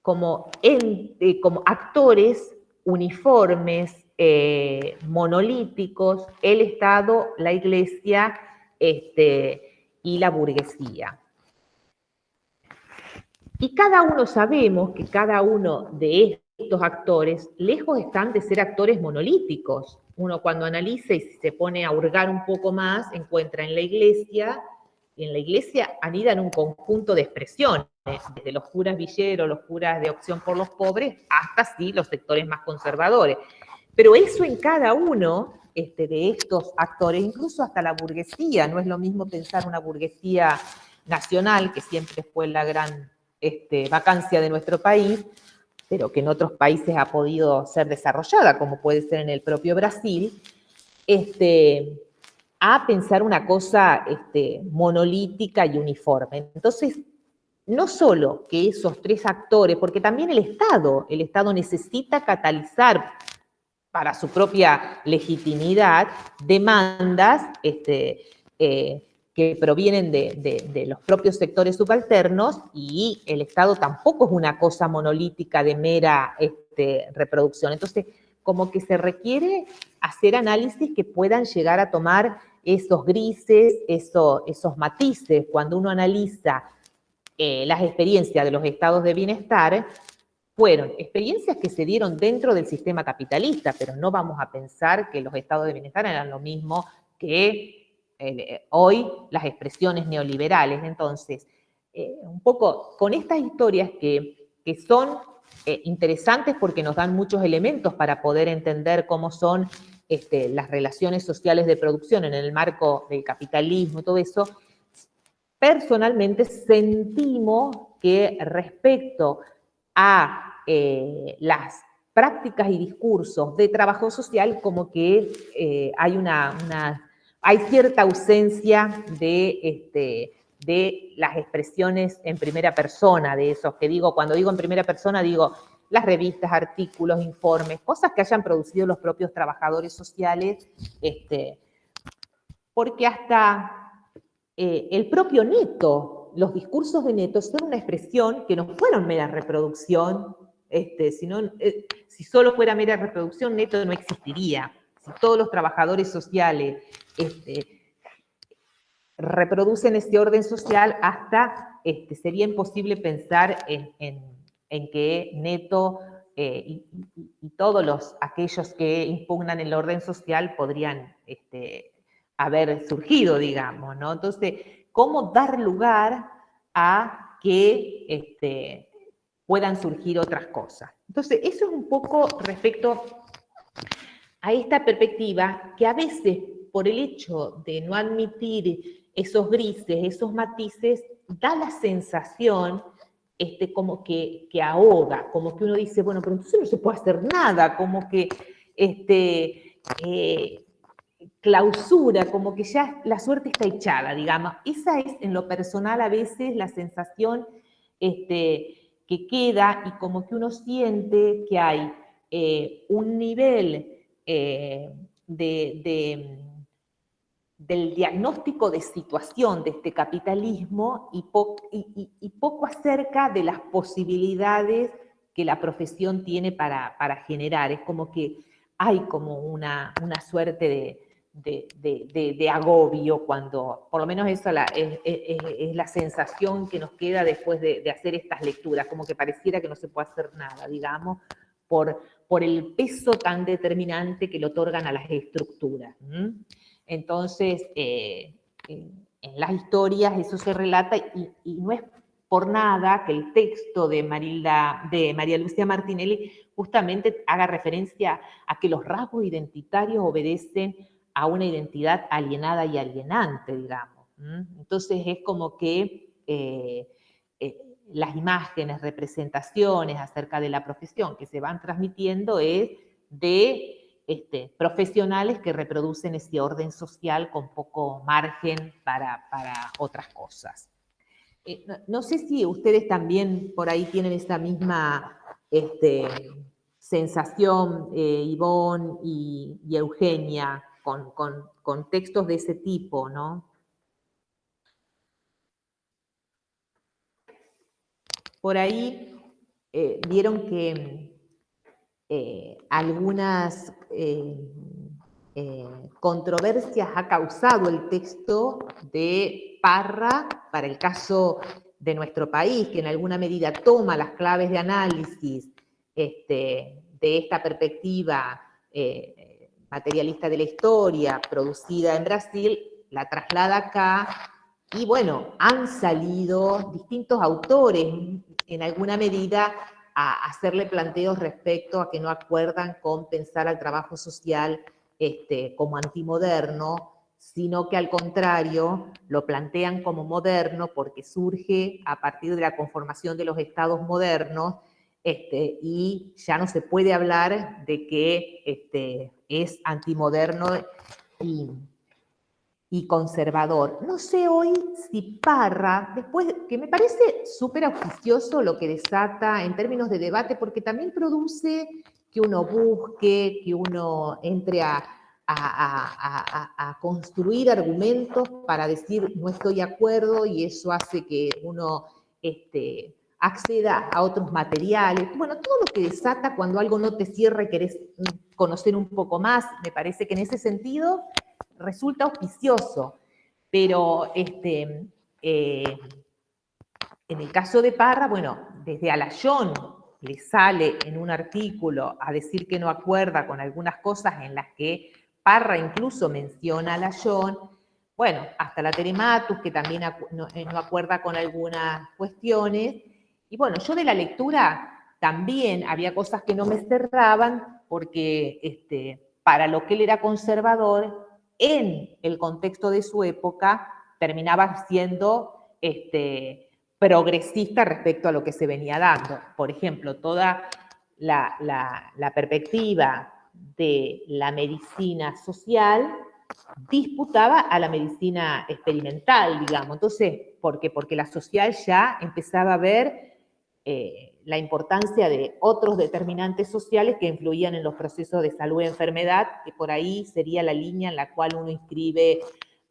como actores uniformes, monolíticos, el Estado, la Iglesia y la burguesía. Y cada uno sabemos que cada uno de estos actores, lejos están de ser actores monolíticos. Uno cuando analiza y se pone a hurgar un poco más, encuentra en la Iglesia, y en la Iglesia anidan un conjunto de expresiones, desde los curas villeros, los curas de opción por los pobres, hasta sí los sectores más conservadores. Pero eso en cada uno de estos actores, incluso hasta la burguesía, no es lo mismo pensar una burguesía nacional, que siempre fue la gran vacancia de nuestro país, pero que en otros países ha podido ser desarrollada, como puede ser en el propio Brasil, a pensar una cosa monolítica y uniforme. Entonces, no solo que esos tres actores, porque también el Estado necesita catalizar para su propia legitimidad demandas que provienen de los propios sectores subalternos, y el Estado tampoco es una cosa monolítica de mera reproducción. Entonces, como que se requiere hacer análisis que puedan llegar a tomar esos grises, esos matices. Cuando uno analiza las experiencias de los estados de bienestar, fueron experiencias que se dieron dentro del sistema capitalista, pero no vamos a pensar que los estados de bienestar eran lo mismo que hoy las expresiones neoliberales. Entonces, un poco con estas historias que son interesantes porque nos dan muchos elementos para poder entender cómo son las relaciones sociales de producción en el marco del capitalismo y todo eso, personalmente sentimos que respecto a las prácticas y discursos de trabajo social, como que hay cierta ausencia de las expresiones en primera persona, de esos que digo, cuando digo en primera persona, digo las revistas, artículos, informes, cosas que hayan producido los propios trabajadores sociales, porque hasta el propio Neto, los discursos de Neto son una expresión que no fueron mera reproducción, si solo fuera mera reproducción, Neto no existiría. Si todos los trabajadores sociales reproducen ese orden social, hasta sería imposible pensar en que Neto y todos aquellos que impugnan el orden social podrían haber surgido, digamos, ¿no? Entonces, ¿cómo dar lugar a que puedan surgir otras cosas? Entonces, eso es un poco respecto a esta perspectiva que a veces, por el hecho de no admitir esos grises, esos matices, da la sensación como que ahoga, como que uno dice, bueno, pero entonces no se puede hacer nada, como que clausura, como que ya la suerte está echada, digamos. Esa es, en lo personal, a veces la sensación que queda, y como que uno siente que hay un nivel del diagnóstico de situación de este capitalismo y poco acerca de las posibilidades que la profesión tiene para generar. Es como que hay como una suerte de agobio cuando, por lo menos esa es la sensación que nos queda después de hacer estas lecturas, como que pareciera que no se puede hacer nada, digamos, por el peso tan determinante que le otorgan a las estructuras. Entonces, en las historias eso se relata y no es por nada que el texto de María Lucia Martinelli justamente haga referencia a que los rasgos identitarios obedecen a una identidad alienada y alienante, digamos. Entonces es como que las imágenes, representaciones acerca de la profesión que se van transmitiendo es de profesionales que reproducen ese orden social con poco margen para otras cosas. No sé si ustedes también por ahí tienen esta misma sensación, Ivonne y Eugenia, con textos de ese tipo, ¿no? Por ahí vieron que algunas controversias ha causado el texto de Parra para el caso de nuestro país, que en alguna medida toma las claves de análisis de esta perspectiva materialista de la historia producida en Brasil, la traslada acá, y bueno, han salido distintos autores en alguna medida a hacerle planteos respecto a que no acuerdan con pensar al trabajo social como antimoderno, sino que al contrario lo plantean como moderno porque surge a partir de la conformación de los estados modernos, y ya no se puede hablar de que es antimoderno y conservador. No sé hoy si Parra, después, que me parece súper auspicioso lo que desata en términos de debate, porque también produce que uno busque, que uno entre a construir argumentos para decir no estoy de acuerdo, y eso hace que uno acceda a otros materiales. Bueno, todo lo que desata cuando algo no te cierra y querés conocer un poco más, me parece que en ese sentido resulta auspicioso. Pero en el caso de Parra, bueno, desde Alayón le sale en un artículo a decir que no acuerda con algunas cosas en las que Parra incluso menciona a Alayón, bueno, hasta la Telematus, que también no acuerda con algunas cuestiones. Y bueno, yo de la lectura también había cosas que no me cerraban, porque para lo que él era conservador, en el contexto de su época, terminaba siendo progresista respecto a lo que se venía dando. Por ejemplo, toda la perspectiva de la medicina social disputaba a la medicina experimental, digamos. Entonces, ¿por qué? Porque la social ya empezaba a ver la importancia de otros determinantes sociales que influían en los procesos de salud y enfermedad, que por ahí sería la línea en la cual uno inscribe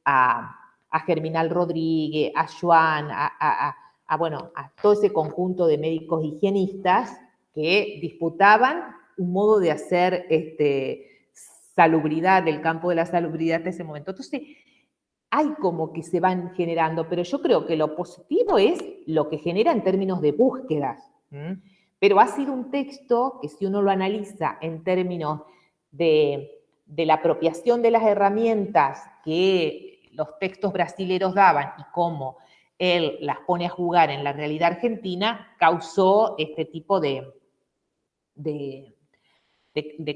a Germinal Rodríguez, a Joan, bueno, a todo ese conjunto de médicos higienistas que disputaban un modo de hacer salubridad, del campo de la salubridad hasta ese momento. Entonces, hay como que se van generando, pero yo creo que lo positivo es lo que genera en términos de búsquedas. Pero ha sido un texto que, si uno lo analiza en términos de la apropiación de las herramientas que los textos brasileros daban y cómo él las pone a jugar en la realidad argentina, causó este tipo de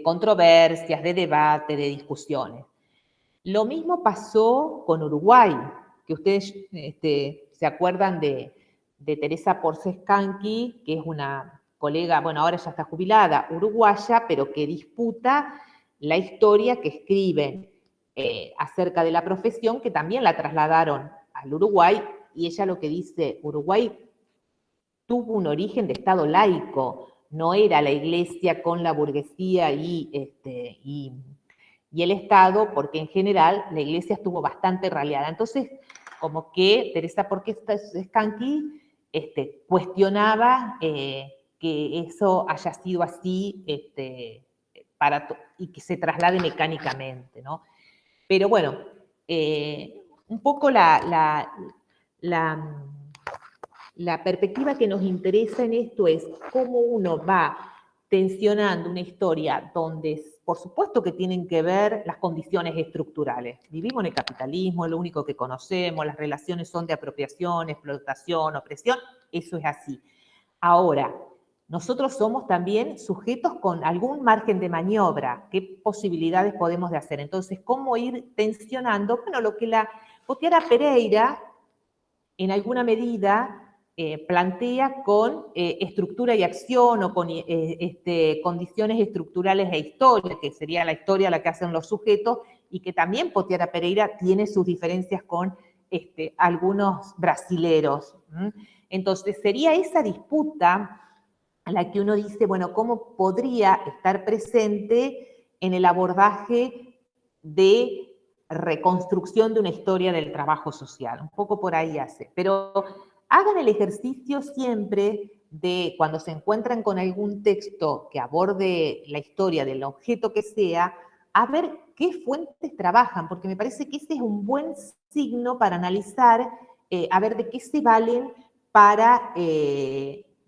controversias, de debate, de discusiones. Lo mismo pasó con Uruguay, que ustedes se acuerdan de Teresa Porcescanqui, que es una colega, bueno, ahora ya está jubilada, uruguaya, pero que disputa la historia que escriben acerca de la profesión, que también la trasladaron al Uruguay, y ella lo que dice: Uruguay tuvo un origen de Estado laico, no era la Iglesia con la burguesía y el Estado, porque en general la Iglesia estuvo bastante raleada. Entonces, como que Teresa Porcescanqui cuestionaba que eso haya sido así y que se traslade mecánicamente, ¿no? Pero bueno, un poco la perspectiva que nos interesa en esto es cómo uno va tensionando una historia donde, por supuesto, que tienen que ver las condiciones estructurales. Vivimos en el capitalismo, es lo único que conocemos, las relaciones son de apropiación, explotación, opresión, eso es así. Ahora, nosotros somos también sujetos con algún margen de maniobra. ¿Qué posibilidades podemos de hacer? Entonces, ¿cómo ir tensionando? Bueno, lo que la Potiara Pereira, en alguna medida, plantea con estructura y acción, o con condiciones estructurales e historia, que sería la historia la que hacen los sujetos, y que también Potiara Pereira tiene sus diferencias con algunos brasileros. Entonces, sería esa disputa a la que uno dice, bueno, ¿cómo podría estar presente en el abordaje de reconstrucción de una historia del trabajo social? Un poco por ahí hace. Pero hagan el ejercicio siempre de, cuando se encuentran con algún texto que aborde la historia del objeto que sea, a ver qué fuentes trabajan, porque me parece que ese es un buen signo para analizar, a ver de qué se valen para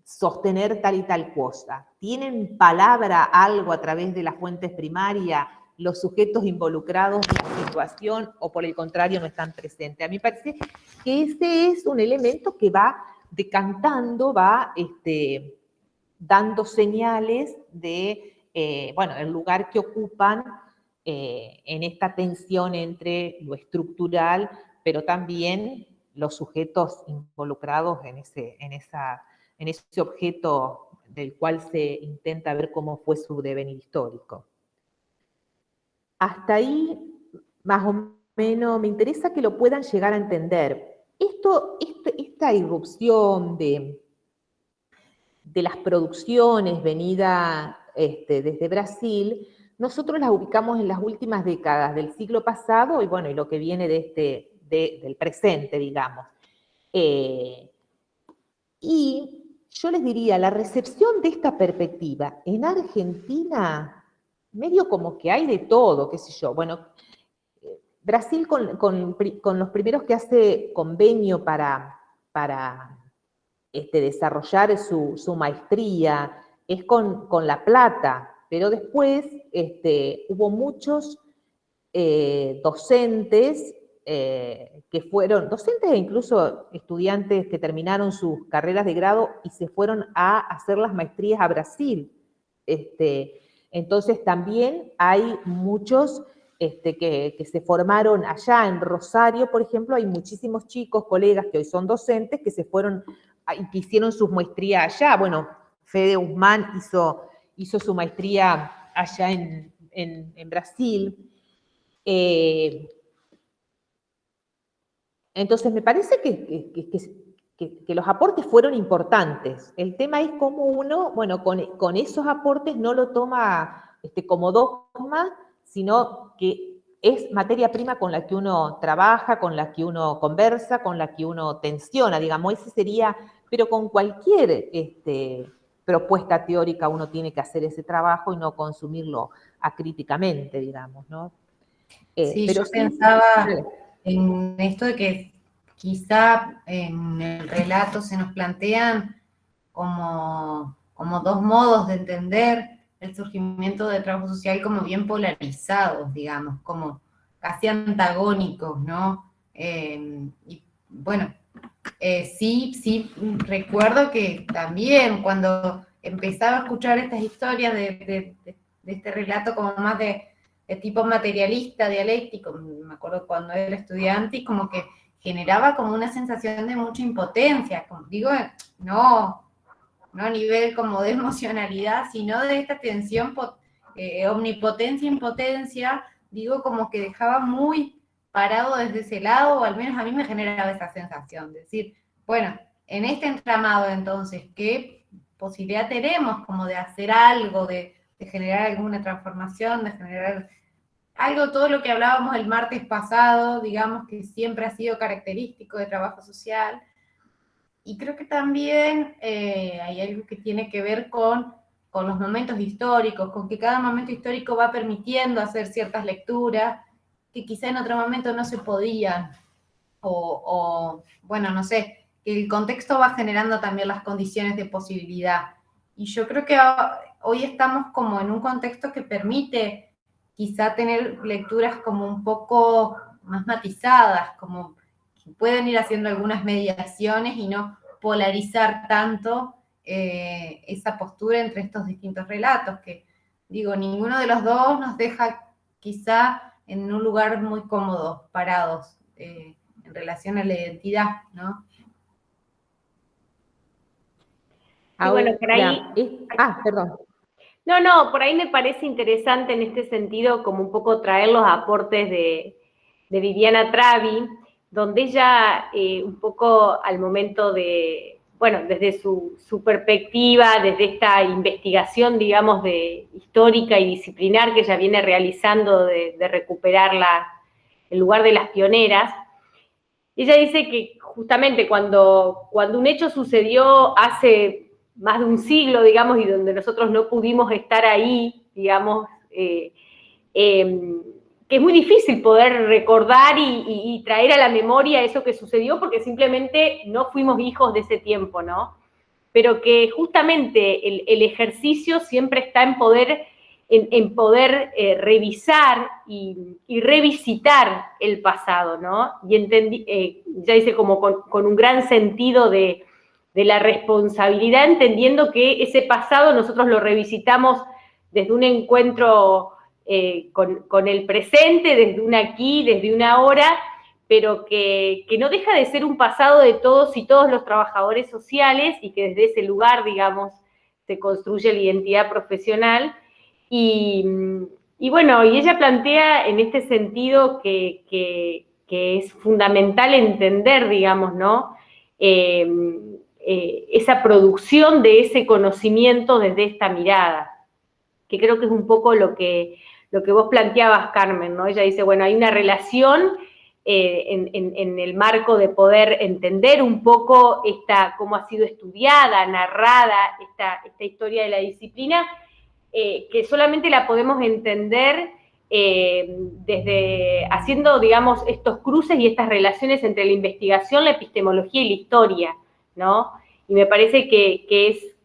sostener tal y tal cosa. ¿Tienen palabra algo a través de las fuentes primarias los sujetos involucrados en la situación, o por el contrario no están presentes? A mí me parece que ese es un elemento que va decantando, va dando señales de, bueno, el lugar que ocupan en esta tensión entre lo estructural, pero también los sujetos involucrados en ese objeto del cual se intenta ver cómo fue su devenir histórico. Hasta ahí, más o menos, me interesa que lo puedan llegar a entender. Esta irrupción de las producciones venida desde Brasil, nosotros las ubicamos en las últimas décadas del siglo pasado y, bueno, y lo que viene del presente, digamos. Y yo les diría, la recepción de esta perspectiva en Argentina, medio como que hay de todo, qué sé yo. Bueno, Brasil con los primeros que hace convenio para desarrollar su maestría es con La Plata, pero después hubo muchos docentes que fueron, docentes e incluso estudiantes que terminaron sus carreras de grado y se fueron a hacer las maestrías a Brasil. Entonces también hay muchos que se formaron allá en Rosario, por ejemplo, hay muchísimos chicos, colegas que hoy son docentes que se fueron y que hicieron sus maestrías allá. Bueno, Fede Guzmán hizo su maestría allá en Brasil. Entonces, me parece que los aportes fueron importantes. El tema es cómo uno, bueno, con esos aportes no lo toma como dogma, sino que es materia prima con la que uno trabaja, con la que uno conversa, con la que uno tensiona, digamos. Ese sería, pero con cualquier propuesta teórica uno tiene que hacer ese trabajo y no consumirlo acríticamente, digamos, ¿no? Sí, Pero yo sí, pensaba en esto de que quizá en el relato se nos plantean como dos modos de entender el surgimiento del trabajo social como bien polarizados, digamos, como casi antagónicos, ¿no? Y bueno, sí, recuerdo que también cuando empezaba a escuchar estas historias de este relato como más de tipo materialista, dialéctico, me acuerdo cuando era estudiante y como que generaba como una sensación de mucha impotencia, como digo, no a nivel como de emocionalidad, sino de esta tensión, omnipotencia, impotencia, digo, como que dejaba muy parado desde ese lado, o al menos a mí me generaba esa sensación, de decir, bueno, en este entramado entonces, ¿qué posibilidad tenemos como de hacer algo, de generar alguna transformación, de generar algo, todo lo que hablábamos el martes pasado, digamos que siempre ha sido característico de trabajo social? Y creo que también hay algo que tiene que ver con los momentos históricos, con que cada momento histórico va permitiendo hacer ciertas lecturas que quizá en otro momento no se podían, bueno, no sé, que el contexto va generando también las condiciones de posibilidad. Y yo creo que hoy estamos como en un contexto que permite quizá tener lecturas como un poco más matizadas, como que pueden ir haciendo algunas mediaciones y no polarizar tanto esa postura entre estos distintos relatos, que digo, ninguno de los dos nos deja quizá en un lugar muy cómodo, parados, en relación a la identidad, ¿no? Y bueno, por ahí... perdón. No, por ahí me parece interesante en este sentido como un poco traer los aportes de Viviana Travi, donde ella un poco al momento de, bueno, desde su perspectiva, desde esta investigación, digamos, de histórica y disciplinar que ella viene realizando de recuperar el lugar de las pioneras, ella dice que justamente cuando un hecho sucedió hace más de un siglo, digamos, y donde nosotros no pudimos estar ahí, digamos, que es muy difícil poder recordar y traer a la memoria eso que sucedió porque simplemente no fuimos hijos de ese tiempo, ¿no? Pero que justamente el ejercicio siempre está en poder revisar y revisitar el pasado, ¿no? Y ya dice como con un gran sentido de la responsabilidad, entendiendo que ese pasado nosotros lo revisitamos desde un encuentro con el presente, desde un aquí, desde una ahora, pero que no deja de ser un pasado de todos y todos los trabajadores sociales y que desde ese lugar, digamos, se construye la identidad profesional. Y bueno, y ella plantea en este sentido que es fundamental entender, digamos, ¿no? Esa producción de ese conocimiento desde esta mirada, que creo que es un poco lo que vos planteabas, Carmen, ¿no? Ella dice, bueno, hay una relación en el marco de poder entender un poco cómo ha sido estudiada, narrada esta historia de la disciplina, que solamente la podemos entender desde haciendo, digamos, estos cruces y estas relaciones entre la investigación, la epistemología y la historia, ¿no? Y me parece que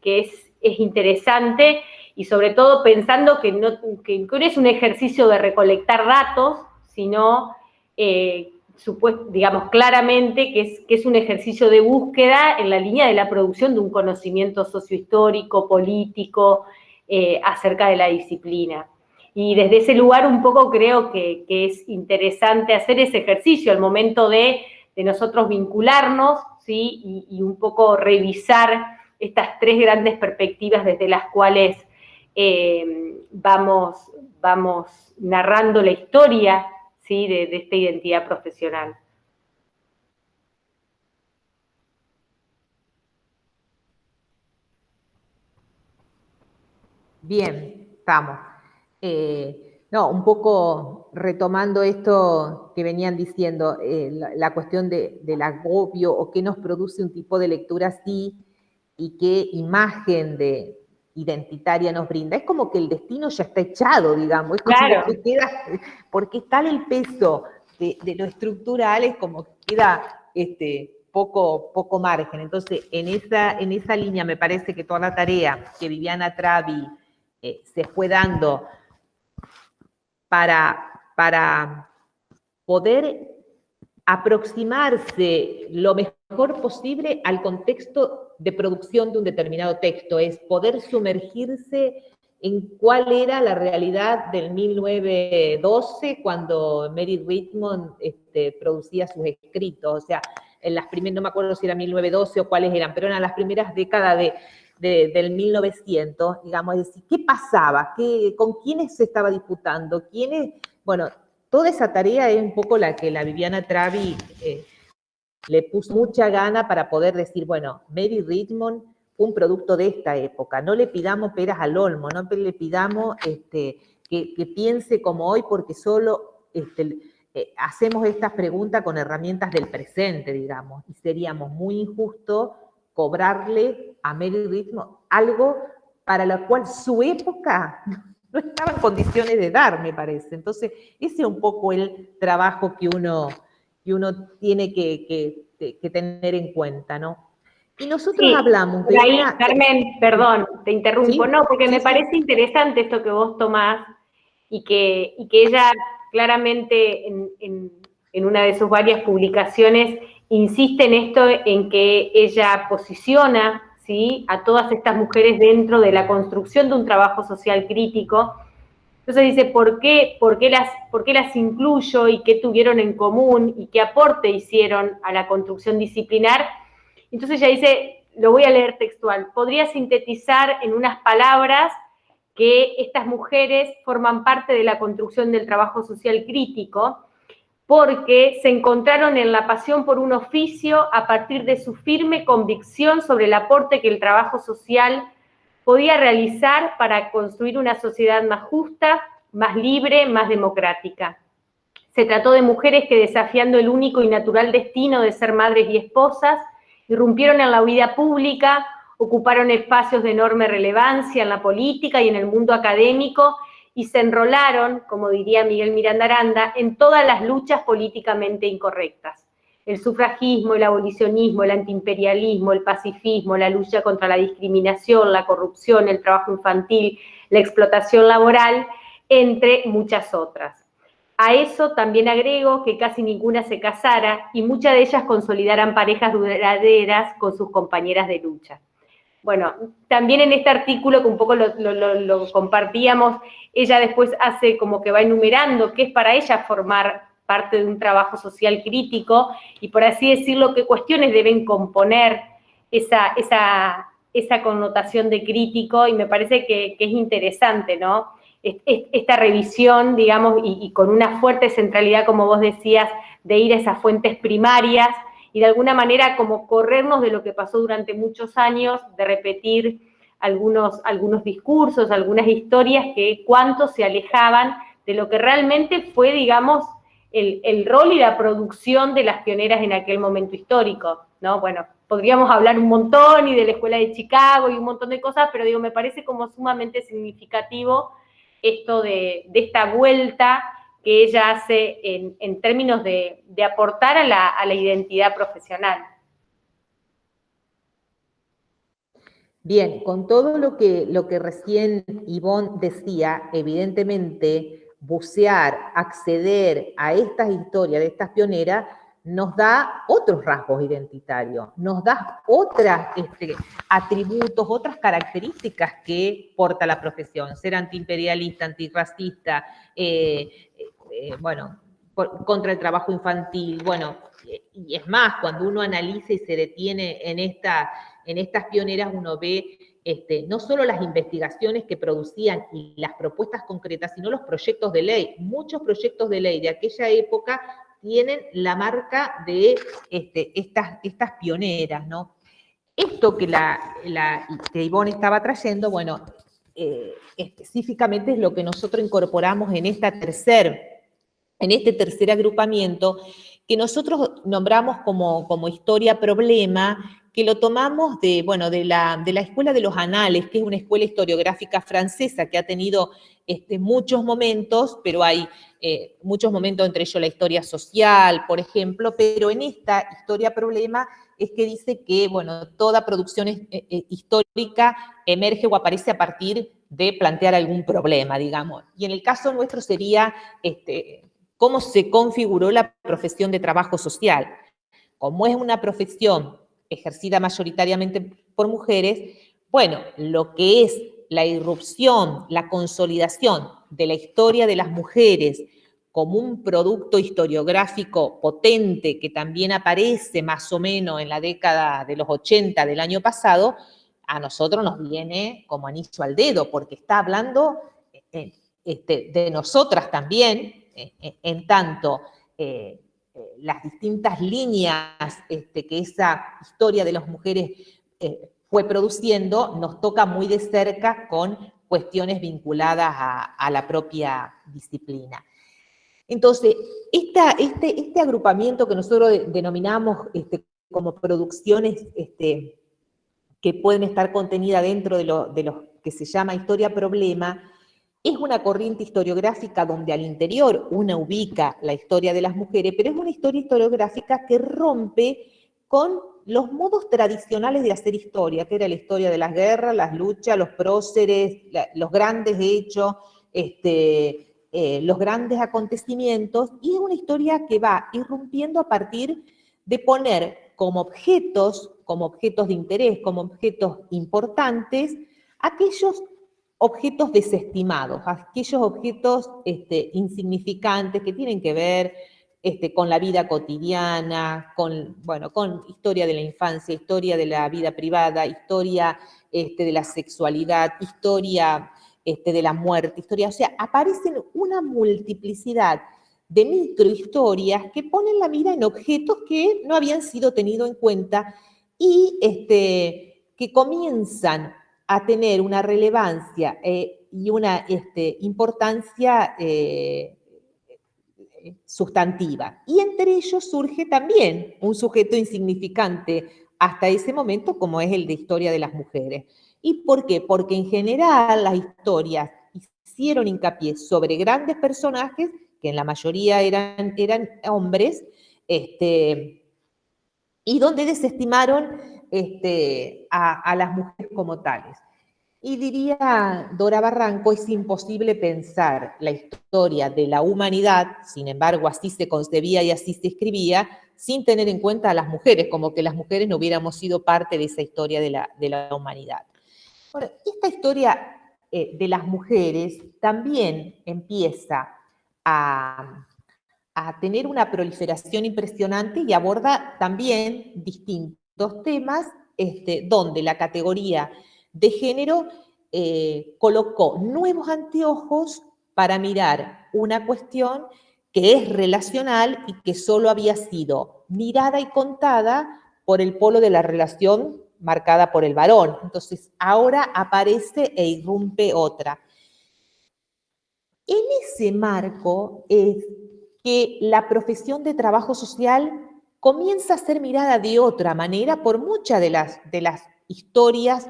es interesante, y sobre todo pensando que no es un ejercicio de recolectar datos, sino, digamos, claramente que es un ejercicio de búsqueda en la línea de la producción de un conocimiento sociohistórico, político, acerca de la disciplina. Y desde ese lugar un poco creo que es interesante hacer ese ejercicio al momento de nosotros vincularnos, ¿sí? Y un poco revisar estas tres grandes perspectivas desde las cuales vamos narrando la historia, ¿sí? de esta identidad profesional. Bien, estamos. No, un poco retomando esto que venían diciendo, la cuestión del agobio o qué nos produce un tipo de lectura así y qué imagen identitaria nos brinda. Es como que el destino ya está echado, digamos, es como claro. que queda, porque tal el peso de lo estructural, es como que queda poco margen. Entonces, en esa línea me parece que toda la tarea que Viviana Travi se fue dando para poder aproximarse lo mejor posible al contexto de producción de un determinado texto, es poder sumergirse en cuál era la realidad del 1912 cuando Mary Richmond producía sus escritos, o sea, en las primeras, no me acuerdo si era 1912 o cuáles eran, pero eran las primeras décadas del 1900, digamos, es decir, ¿qué pasaba? ¿Con quiénes se estaba disputando? Bueno, toda esa tarea es un poco la que la Viviana Travi le puso mucha gana para poder decir, bueno, Mary Richmond fue un producto de esta época, no le pidamos peras al olmo, no le pidamos que piense como hoy, porque solo hacemos estas preguntas con herramientas del presente, digamos, y seríamos muy injustos cobrarle a Mary Richmond algo para lo cual su época no estaba en condiciones de dar, me parece. Entonces, ese es un poco el trabajo que uno tiene que tener en cuenta, ¿no? Y nosotros hablamos de ahí, Carmen, perdón, te interrumpo, ¿sí? No, porque me parece interesante esto que vos tomás y que ella claramente en una de sus varias publicaciones insiste en esto, en que ella posiciona, ¿sí?, a todas estas mujeres dentro de la construcción de un trabajo social crítico. Entonces dice, ¿por qué las incluyo y qué tuvieron en común y qué aporte hicieron a la construcción disciplinar? Entonces ella dice, lo voy a leer textual, podría sintetizar en unas palabras que estas mujeres forman parte de la construcción del trabajo social crítico porque se encontraron en la pasión por un oficio a partir de su firme convicción sobre el aporte que el trabajo social podía realizar para construir una sociedad más justa, más libre, más democrática. Se trató de mujeres que, desafiando el único y natural destino de ser madres y esposas, irrumpieron en la vida pública, ocuparon espacios de enorme relevancia en la política y en el mundo académico y se enrolaron, como diría Miguel Miranda Aranda, en todas las luchas políticamente incorrectas. El sufragismo, el abolicionismo, el antiimperialismo, el pacifismo, la lucha contra la discriminación, la corrupción, el trabajo infantil, la explotación laboral, entre muchas otras. A eso también agrego que casi ninguna se casara y muchas de ellas consolidaran parejas duraderas con sus compañeras de lucha. Bueno, también en este artículo, que un poco lo compartíamos, ella después hace como que va enumerando qué es para ella formar parte de un trabajo social crítico y, por así decirlo, qué cuestiones deben componer esa connotación de crítico, y me parece que es interesante, ¿no? Esta revisión, digamos, y con una fuerte centralidad, como vos decías, de ir a esas fuentes primarias y de alguna manera como corrernos de lo que pasó durante muchos años, de repetir algunos discursos, algunas historias que cuánto se alejaban de lo que realmente fue, digamos, el rol y la producción de las pioneras en aquel momento histórico, ¿no? Bueno, podríamos hablar un montón y de la Escuela de Chicago y un montón de cosas, pero digo, me parece como sumamente significativo esto de esta vuelta que ella hace en términos de aportar a la identidad profesional. Bien, con todo lo que recién Ivonne decía, evidentemente bucear, acceder a estas historias de estas pioneras nos da otros rasgos identitarios, nos da otros atributos, otras características que porta la profesión, ser antiimperialista, antirracista, bueno, contra el trabajo infantil, bueno, y es más, cuando uno analiza y se detiene en estas pioneras, uno ve no solo las investigaciones que producían y las propuestas concretas, sino los proyectos de ley. Muchos proyectos de ley de aquella época tienen la marca de estas pioneras, ¿no? Esto que Ivonne estaba trayendo, bueno, específicamente es lo que nosotros incorporamos en este tercer agrupamiento, que nosotros nombramos como historia problema, que lo tomamos de la Escuela de los Anales, que es una escuela historiográfica francesa que ha tenido muchos momentos, pero hay muchos momentos, entre ellos la historia social, por ejemplo, pero en esta historia problema es que dice que, bueno, toda producción histórica emerge o aparece a partir de plantear algún problema, digamos. Y en el caso nuestro sería cómo se configuró la profesión de trabajo social. Como es una profesión ejercida mayoritariamente por mujeres, bueno, lo que es la irrupción, la consolidación de la historia de las mujeres como un producto historiográfico potente que también aparece más o menos en la década de los 80 del año pasado, a nosotros nos viene como anillo al dedo, porque está hablando de nosotras también, en tanto las distintas líneas que esa historia de las mujeres fue produciendo, nos toca muy de cerca con cuestiones vinculadas a la propia disciplina. Entonces, este agrupamiento que nosotros denominamos como producciones que pueden estar contenidas dentro de lo que se llama historia problema, es una corriente historiográfica donde al interior uno ubica la historia de las mujeres, pero es una historia historiográfica que rompe con los modos tradicionales de hacer historia, que era la historia de las guerras, las luchas, los próceres, los grandes hechos, los grandes acontecimientos, y es una historia que va irrumpiendo a partir de poner como objetos de interés, como objetos importantes, aquellos objetos desestimados, aquellos objetos insignificantes que tienen que ver con la vida cotidiana, con historia de la infancia, historia de la vida privada, historia de la sexualidad, historia de la muerte, o sea, aparecen una multiplicidad de microhistorias que ponen la mira en objetos que no habían sido tenidos en cuenta y que comienzan a tener una relevancia y una importancia sustantiva. Y entre ellos surge también un sujeto insignificante hasta ese momento, como es el de historia de las mujeres. ¿Y por qué? Porque en general las historias hicieron hincapié sobre grandes personajes, que en la mayoría eran hombres, y donde desestimaron a las mujeres como tales. Y diría Dora Barranco, es imposible pensar la historia de la humanidad, sin embargo así se concebía y así se escribía, sin tener en cuenta a las mujeres, como que las mujeres no hubiéramos sido parte de esa historia de la humanidad. Bueno, esta historia de las mujeres también empieza a tener una proliferación impresionante y aborda también distintos temas donde la categoría de género colocó nuevos anteojos para mirar una cuestión que es relacional y que solo había sido mirada y contada por el polo de la relación marcada por el varón. Entonces, ahora aparece e irrumpe otra. En ese marco es que la profesión de trabajo social comienza a ser mirada de otra manera por muchas de las historias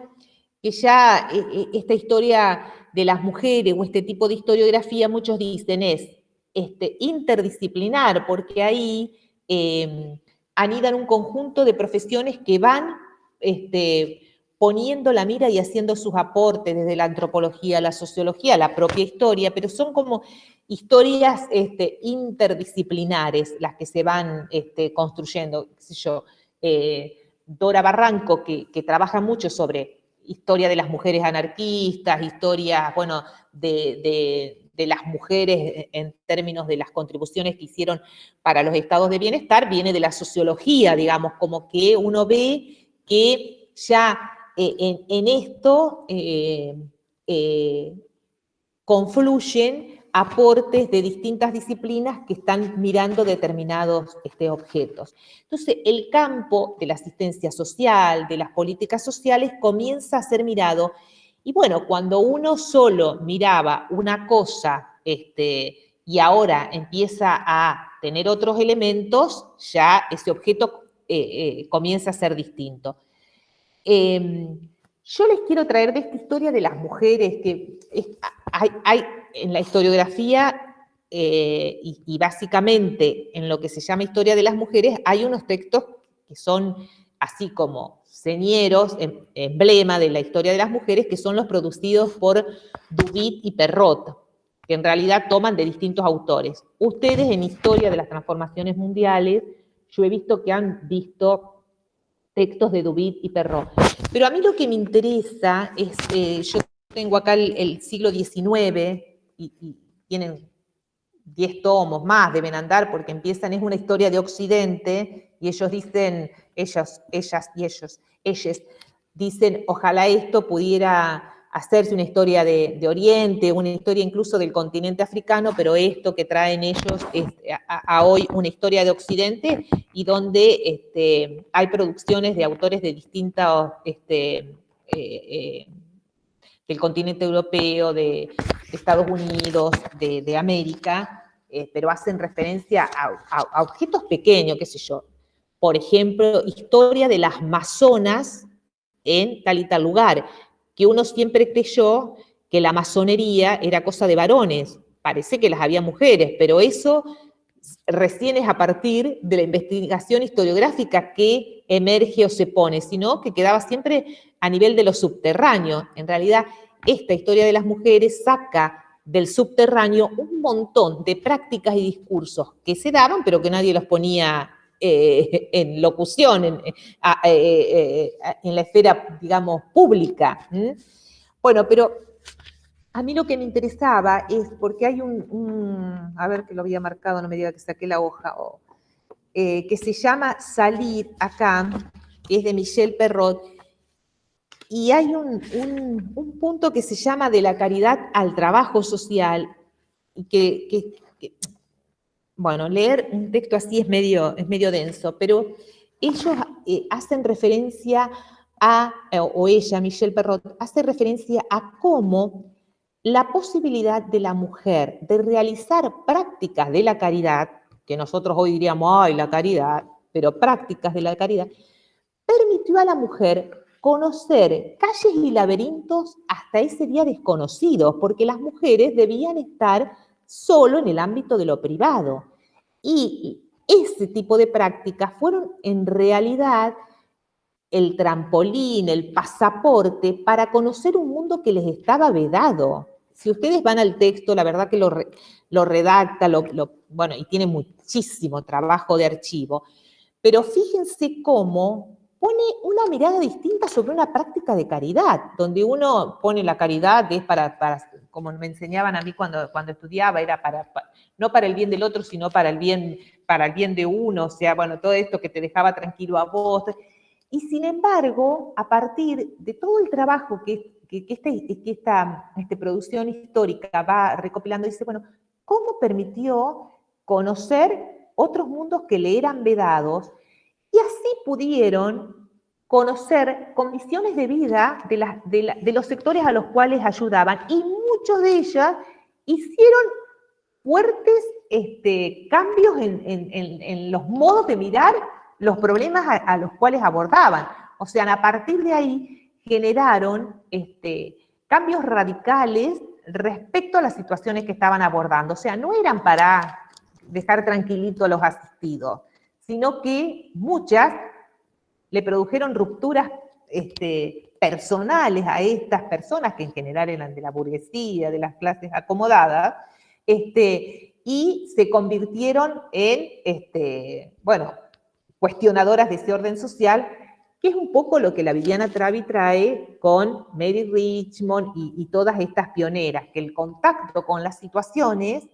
que ya, esta historia de las mujeres o este tipo de historiografía, muchos dicen es interdisciplinar, porque ahí anidan un conjunto de profesiones que van poniendo la mira y haciendo sus aportes desde la antropología, la sociología, la propia historia, pero son como historias interdisciplinares las que se van construyendo. Qué sé yo, Dora Barranco, que trabaja mucho sobre historia de las mujeres anarquistas, historia, bueno, de las mujeres en términos de las contribuciones que hicieron para los estados de bienestar, viene de la sociología, digamos, como que uno ve que ya en esto confluyen aportes de distintas disciplinas que están mirando determinados objetos. Entonces, el campo de la asistencia social, de las políticas sociales, comienza a ser mirado. Y bueno, cuando uno solo miraba una cosa y ahora empieza a tener otros elementos, ya ese objeto comienza a ser distinto. Yo les quiero traer de esta historia de las mujeres, que hay en la historiografía y básicamente en lo que se llama historia de las mujeres, hay unos textos que son así como señeros, emblema de la historia de las mujeres, que son los producidos por Dubuit y Perrot, que en realidad toman de distintos autores. Ustedes en Historia de las Transformaciones Mundiales, yo he visto que han visto textos de Dubuit y Perrot. Pero a mí lo que me interesa es, yo tengo acá el siglo XIX y tienen 10 tomos más, deben andar, porque empiezan, es una historia de Occidente, y ellos dicen, ellas y ellos, dicen, ojalá esto pudiera hacerse una historia de Oriente, una historia incluso del continente africano, pero esto que traen ellos es a hoy una historia de Occidente, y donde hay producciones de autores de distintos, del continente europeo, de Estados Unidos, de América, pero hacen referencia a objetos pequeños, qué sé yo. Por ejemplo, historia de las masonas en tal y tal lugar, que uno siempre creyó que la masonería era cosa de varones. Parece que las había mujeres, pero eso recién es a partir de la investigación historiográfica que emerge o se pone, sino que quedaba siempre a nivel de lo subterráneo. En realidad, esta historia de las mujeres saca del subterráneo un montón de prácticas y discursos que se daban, pero que nadie los ponía en locución, en la esfera, digamos, pública. Bueno, pero a mí lo que me interesaba es, porque hay a ver que lo había marcado, no me diga que saqué la hoja, que se llama Salir acá, que es de Michel Perrot, y hay un punto que se llama de la caridad al trabajo social, y que bueno, leer un texto así es medio denso, pero ellos hacen referencia o ella, Michel Perrot, hace referencia a cómo la posibilidad de la mujer de realizar prácticas de la caridad, que nosotros hoy diríamos, ay, la caridad, pero prácticas de la caridad, permitió a la mujer conocer calles y laberintos hasta ese día desconocidos, porque las mujeres debían estar solo en el ámbito de lo privado. Y ese tipo de prácticas fueron en realidad el trampolín, el pasaporte para conocer un mundo que les estaba vedado. Si ustedes van al texto, la verdad que lo redacta, bueno, y tiene muchísimo trabajo de archivo, pero fíjense cómo pone una mirada distinta sobre una práctica de caridad, donde uno pone la caridad, que es para como me enseñaban a mí cuando estudiaba, era no para el bien del otro, sino para el bien de uno, o sea, bueno, todo esto que te dejaba tranquilo a vos. Y sin embargo, a partir de todo el trabajo que esta producción histórica va recopilando, dice, bueno, ¿cómo permitió conocer otros mundos que le eran vedados? Y así pudieron conocer condiciones de vida de los sectores a los cuales ayudaban. Y muchos de ellas hicieron fuertes cambios en los modos de mirar los problemas a los cuales abordaban. O sea, a partir de ahí generaron cambios radicales respecto a las situaciones que estaban abordando. O sea, no eran para dejar tranquilitos a los asistidos, sino que muchas le produjeron rupturas personales a estas personas, que en general eran de la burguesía, de las clases acomodadas, y se convirtieron en, bueno, cuestionadoras de ese orden social, que es un poco lo que la Viviana Travi trae con Mary Richmond y todas estas pioneras, que el contacto con las situaciones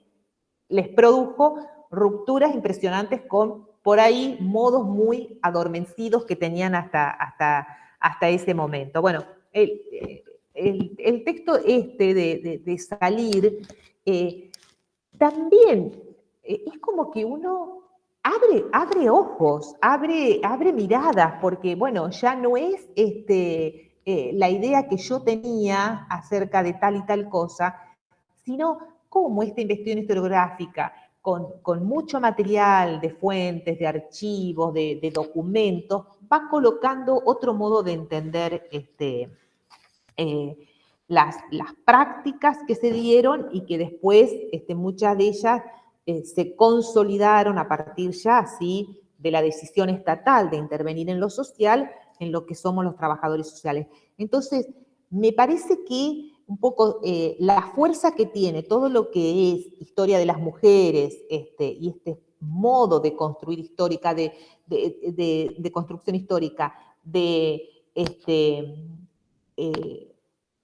les produjo rupturas impresionantes con, por ahí, modos muy adormecidos que tenían hasta ese momento. Bueno, el texto de Salir también es como que uno abre ojos, abre miradas, porque, bueno, ya no es la idea que yo tenía acerca de tal y tal cosa, sino cómo esta investigación historiográfica, con mucho material de fuentes, de archivos, de documentos, va colocando otro modo de entender las prácticas que se dieron y que después muchas de ellas se consolidaron a partir ya así de la decisión estatal de intervenir en lo social, en lo que somos los trabajadores sociales. Entonces, me parece que un poco la fuerza que tiene todo lo que es historia de las mujeres y este modo de construir histórica, de construcción histórica, de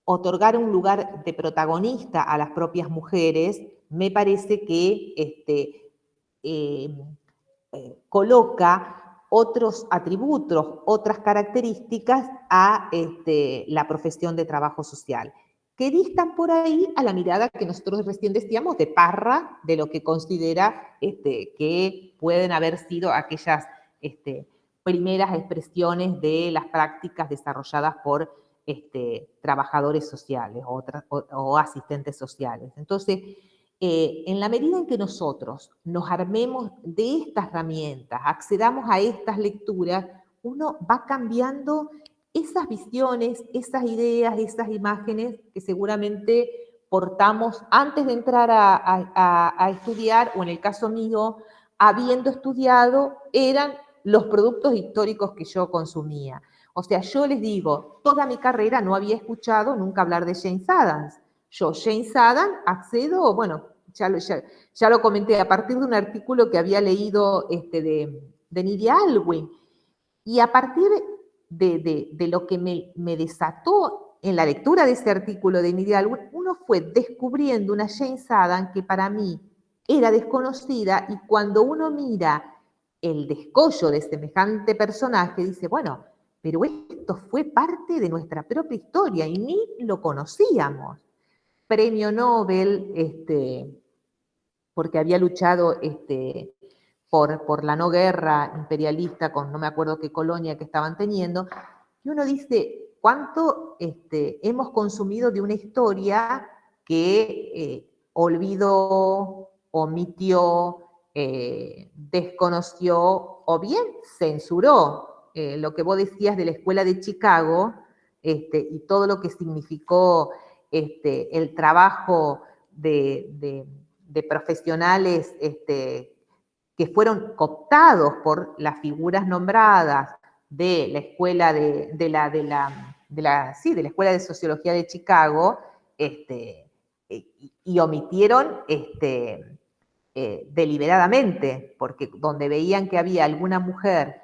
otorgar un lugar de protagonista a las propias mujeres, me parece que coloca otros atributos, otras características a la profesión de trabajo social, que distan por ahí a la mirada que nosotros recién decíamos de Parra, de lo que considera que pueden haber sido aquellas primeras expresiones de las prácticas desarrolladas por trabajadores sociales o asistentes sociales. Entonces, en la medida en que nosotros nos armemos de estas herramientas, accedamos a estas lecturas, uno va cambiando esas visiones, esas ideas, esas imágenes que seguramente portamos antes de entrar a estudiar, o en el caso mío, habiendo estudiado, eran los productos históricos que yo consumía. O sea, yo les digo, toda mi carrera no había escuchado nunca hablar de James Adams. Yo, James Adams, accedo, bueno, ya lo comenté, a partir de un artículo que había leído de Nydia Allwyn. Y a partir de lo que me desató en la lectura de ese artículo de Nydia Allwyn, uno fue descubriendo una James Adams que para mí era desconocida, y cuando uno mira el descollo de semejante personaje, dice, bueno, pero esto fue parte de nuestra propia historia y ni lo conocíamos. Premio Nobel, porque había luchado por la no guerra imperialista con no me acuerdo qué colonia que estaban teniendo, y uno dice, ¿cuánto hemos consumido de una historia que olvidó, omitió, desconoció o bien censuró? Lo que vos decías de la Escuela de Chicago y todo lo que significó el trabajo de profesionales que fueron cooptados por las figuras nombradas de la Escuela de la Escuela de Sociología de Chicago, y omitieron deliberadamente, porque donde veían que había alguna mujer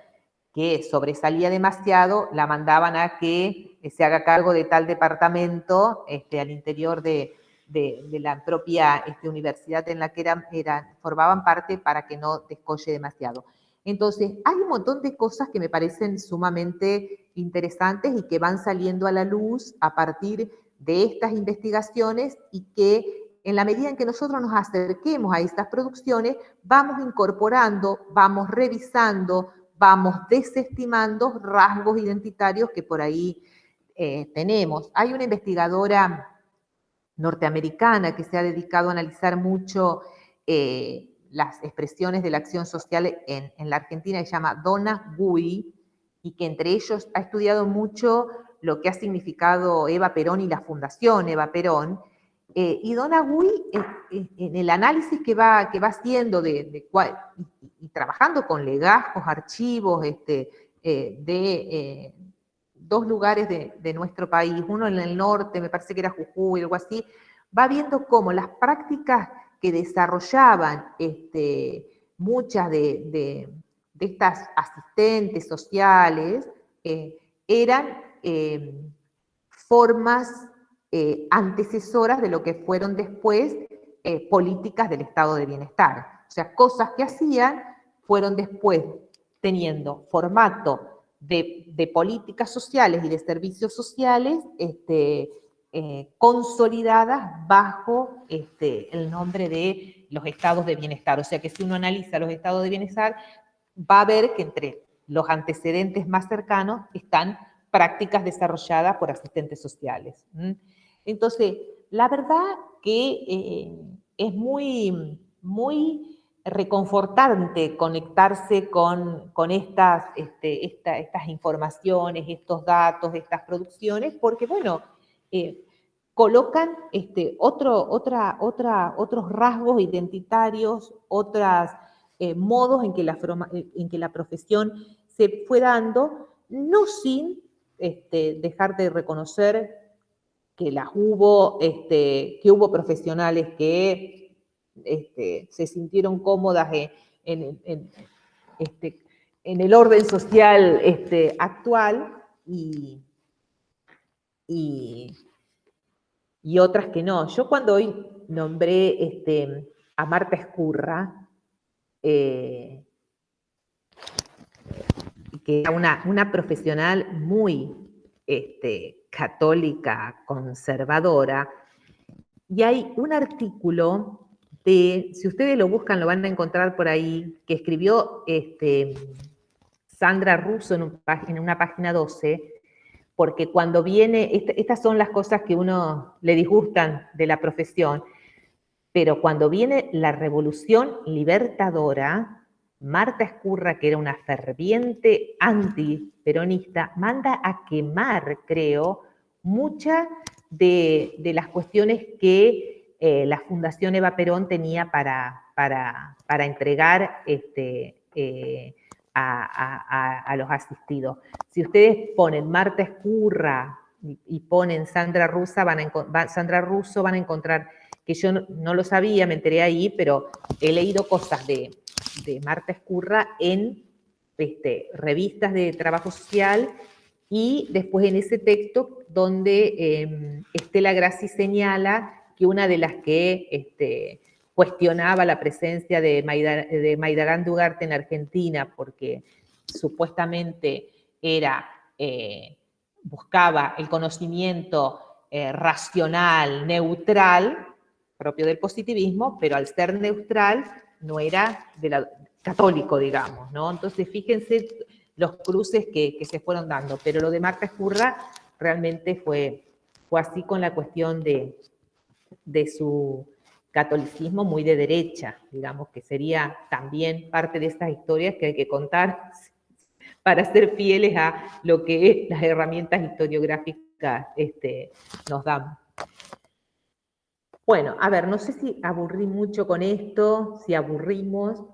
que sobresalía demasiado, la mandaban a que se haga cargo de tal departamento al interior de la propia universidad en la que formaban parte, para que no descolle demasiado. Entonces, hay un montón de cosas que me parecen sumamente interesantes y que van saliendo a la luz a partir de estas investigaciones, y que en la medida en que nosotros nos acerquemos a estas producciones, vamos incorporando, vamos revisando, vamos desestimando rasgos identitarios que por ahí tenemos. Hay una investigadora norteamericana que se ha dedicado a analizar mucho las expresiones de la acción social en la Argentina, que se llama Donna Gui, y que entre ellos ha estudiado mucho lo que ha significado Eva Perón y la Fundación Eva Perón. Y Donna Gui, en el análisis que va haciendo y trabajando con legajos, archivos de dos lugares de nuestro país, uno en el norte, me parece que era Jujuy, algo así, va viendo cómo las prácticas que desarrollaban muchas de estas asistentes sociales eran formas antecesoras de lo que fueron después políticas del estado de bienestar. O sea, cosas que hacían fueron después teniendo formato de políticas sociales y de servicios sociales consolidadas bajo el nombre de los estados de bienestar. O sea que si uno analiza los estados de bienestar, va a ver que entre los antecedentes más cercanos están prácticas desarrolladas por asistentes sociales. Entonces, la verdad que es muy, muy reconfortante conectarse con estas informaciones, estos datos, estas producciones, porque, bueno, colocan otros rasgos identitarios, otros modos en que la profesión se fue dando, no sin dejar de reconocer que que hubo profesionales que se sintieron cómodas en el orden social actual y otras que no. Yo cuando hoy nombré a Marta Escurra, que era una profesional muy católica, conservadora, y hay un artículo si ustedes lo buscan, lo van a encontrar por ahí, que escribió Sandra Russo en una página 12, porque cuando viene, estas son las cosas que uno le disgustan de la profesión, pero cuando viene la revolución libertadora, Marta Escurra, que era una ferviente antiperonista, manda a quemar, creo, muchas de las cuestiones que la Fundación Eva Perón tenía para entregar a los asistidos. Si ustedes ponen Marta Escurra y ponen Sandra Russo, van a encontrar, que yo no lo sabía, me enteré ahí, pero he leído cosas de Marta Escurra en revistas de trabajo social y después en ese texto donde Estela Grassi señala que una de las que cuestionaba la presencia de Maidagán Ugarte en Argentina porque supuestamente buscaba el conocimiento racional, neutral, propio del positivismo, pero al ser neutral no era católico, digamos, ¿no? Entonces, fíjense los cruces que se fueron dando, pero lo de Marta Escurra realmente fue así con la cuestión de su catolicismo muy de derecha, digamos, que sería también parte de estas historias que hay que contar para ser fieles a lo que las herramientas historiográficas nos dan. Bueno, a ver, no sé si aburrí mucho con esto, si aburrimos,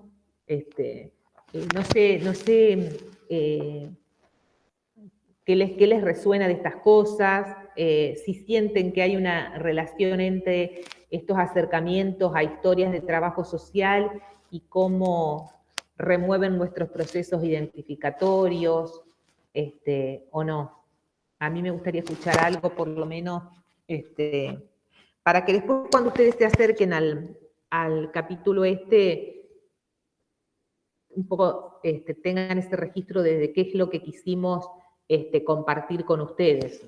no sé qué les resuena de estas cosas, si sienten que hay una relación entre estos acercamientos a historias de trabajo social y cómo remueven nuestros procesos identificatorios, o no. A mí me gustaría escuchar algo, por lo menos, para que después cuando ustedes se acerquen al capítulo un poco tengan ese registro de qué es lo que quisimos compartir con ustedes.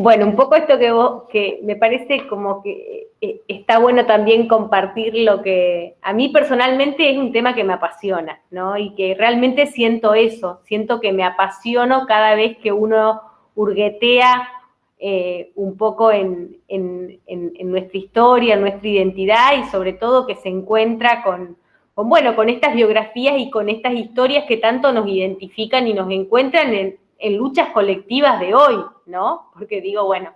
Bueno, un poco esto que me parece como que está bueno también compartir lo que a mí personalmente es un tema que me apasiona, ¿no? Y que realmente siento eso, siento que me apasiono cada vez que uno hurguetea un poco en nuestra historia, en nuestra identidad y sobre todo que se encuentra bueno, con estas biografías y con estas historias que tanto nos identifican y nos encuentran en luchas colectivas de hoy, ¿no? Porque digo, bueno,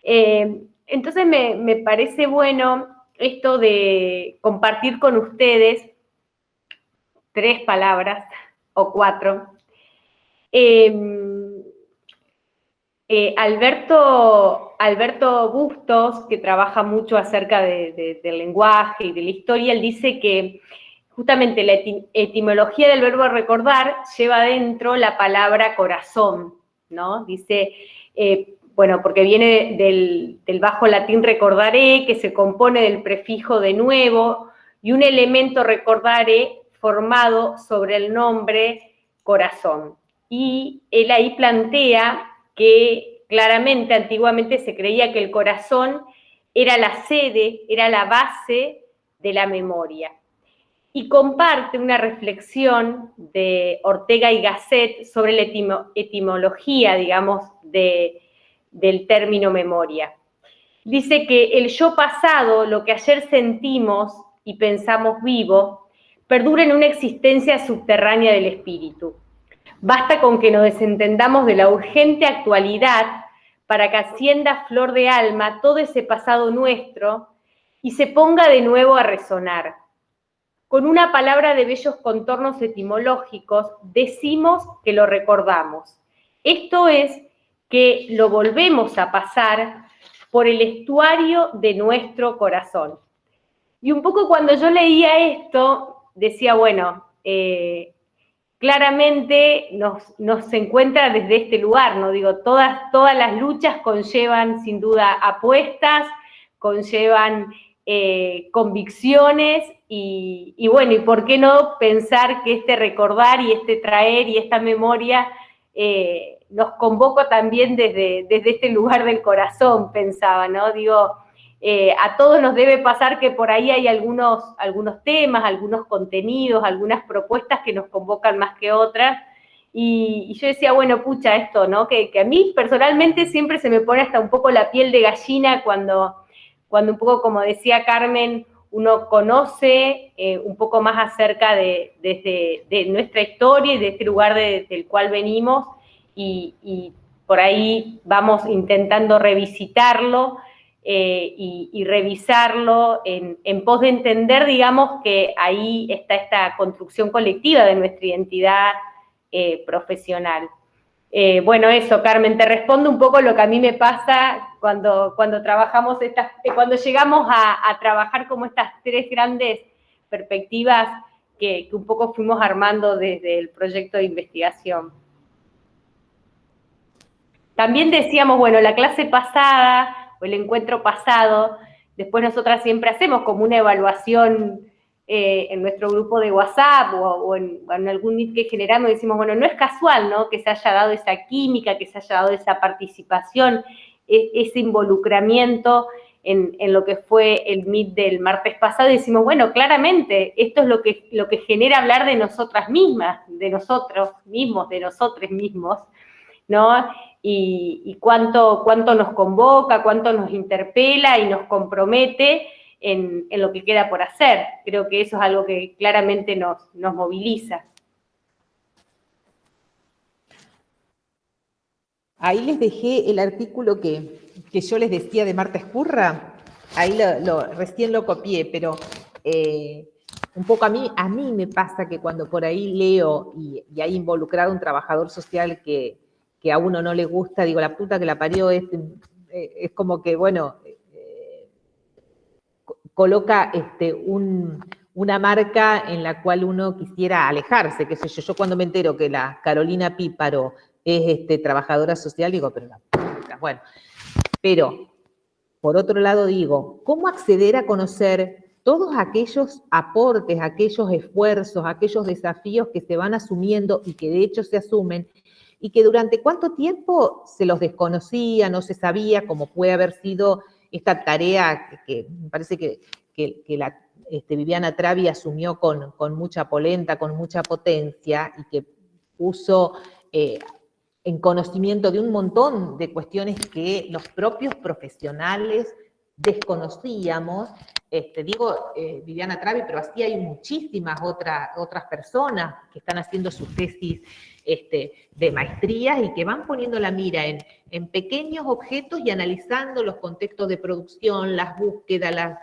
entonces me parece bueno esto de compartir con ustedes 3 palabras o 4. Alberto Bustos, que trabaja mucho acerca del lenguaje y de la historia, él dice que justamente la etimología del verbo recordar lleva dentro la palabra corazón, ¿no? Dice, bueno, porque viene del bajo latín recordaré, que se compone del prefijo de nuevo, y un elemento recordaré formado sobre el nombre corazón. Y él ahí plantea que claramente antiguamente se creía que el corazón era la sede, era la base de la memoria. Y comparte una reflexión de Ortega y Gasset sobre la etimología, digamos, del término memoria. Dice que el yo pasado, lo que ayer sentimos y pensamos vivo, perdura en una existencia subterránea del espíritu. Basta con que nos desentendamos de la urgente actualidad para que ascienda a flor de alma todo ese pasado nuestro y se ponga de nuevo a resonar. Con una palabra de bellos contornos etimológicos, decimos que lo recordamos. Esto es, que lo volvemos a pasar por el estuario de nuestro corazón. Y un poco cuando yo leía esto, decía, bueno, claramente nos encuentra desde este lugar, ¿no? Digo, todas las luchas conllevan sin duda apuestas, conllevan convicciones y bueno, y por qué no pensar que este recordar y este traer y esta memoria nos convoca también desde este lugar del corazón, pensaba, ¿no? Digo, a todos nos debe pasar que por ahí hay algunos temas, algunos contenidos, algunas propuestas que nos convocan más que otras, y yo decía, bueno, pucha, esto, ¿no? Que a mí personalmente siempre se me pone hasta un poco la piel de gallina cuando un poco, como decía Carmen, uno conoce un poco más acerca de nuestra historia y de este lugar del cual venimos, y por ahí vamos intentando revisitarlo y revisarlo en pos de entender, digamos, que ahí está esta construcción colectiva de nuestra identidad profesional. Bueno, eso, Carmen, te respondo un poco lo que a mí me pasa cuando trabajamos cuando llegamos a trabajar como estas 3 grandes perspectivas que un poco fuimos armando desde el proyecto de investigación. También decíamos, bueno, la clase pasada o el encuentro pasado, después nosotras siempre hacemos como una evaluación en nuestro grupo de WhatsApp o en algún meet que generamos, decimos, bueno, no es casual, ¿no?, que se haya dado esa química, que se haya dado esa participación, ese involucramiento en lo que fue el meet del martes pasado, y decimos, bueno, claramente, esto es lo que genera hablar de nosotras mismas, de nosotros mismos, de nosotros mismos, ¿no? Y cuánto nos convoca, cuánto nos interpela y nos compromete en lo que queda por hacer. Creo que eso es algo que claramente nos moviliza. Ahí les dejé el artículo que yo les decía de Marta Escurra, ahí recién lo copié, pero un poco a mí me pasa que cuando por ahí leo y hay involucrado un trabajador social que a uno no le gusta, digo, la puta que la parió, es como que, bueno, coloca una marca en la cual uno quisiera alejarse, qué sé yo. Yo cuando me entero que la Carolina Píparo es trabajadora social, digo, pero la puta, bueno. Pero, por otro lado digo, ¿cómo acceder a conocer todos aquellos aportes, aquellos esfuerzos, aquellos desafíos que se van asumiendo y que de hecho se asumen, y que durante cuánto tiempo se los desconocía, no se sabía, cómo puede haber sido esta tarea que me parece que Viviana Travi asumió con mucha polenta, con mucha potencia, y que puso en conocimiento de un montón de cuestiones que los propios profesionales desconocíamos. Viviana Travi, pero así hay muchísimas otras personas que están haciendo sus tesis de maestrías y que van poniendo la mira en pequeños objetos y analizando los contextos de producción, las búsquedas,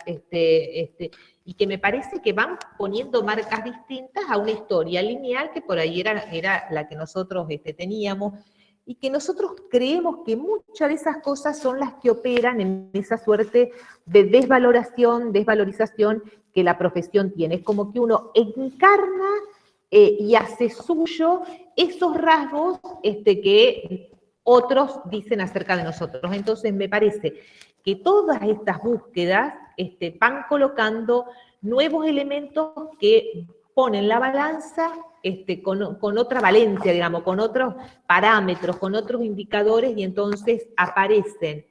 y que me parece que van poniendo marcas distintas a una historia lineal que por ahí era la que nosotros teníamos, y que nosotros creemos que muchas de esas cosas son las que operan en esa suerte de desvalorización que la profesión tiene. Es como que uno encarna y hace suyo esos rasgos que otros dicen acerca de nosotros. Entonces me parece que todas estas búsquedas van colocando nuevos elementos que ponen la balanza con otra valencia, digamos, con otros parámetros, con otros indicadores, y entonces aparecen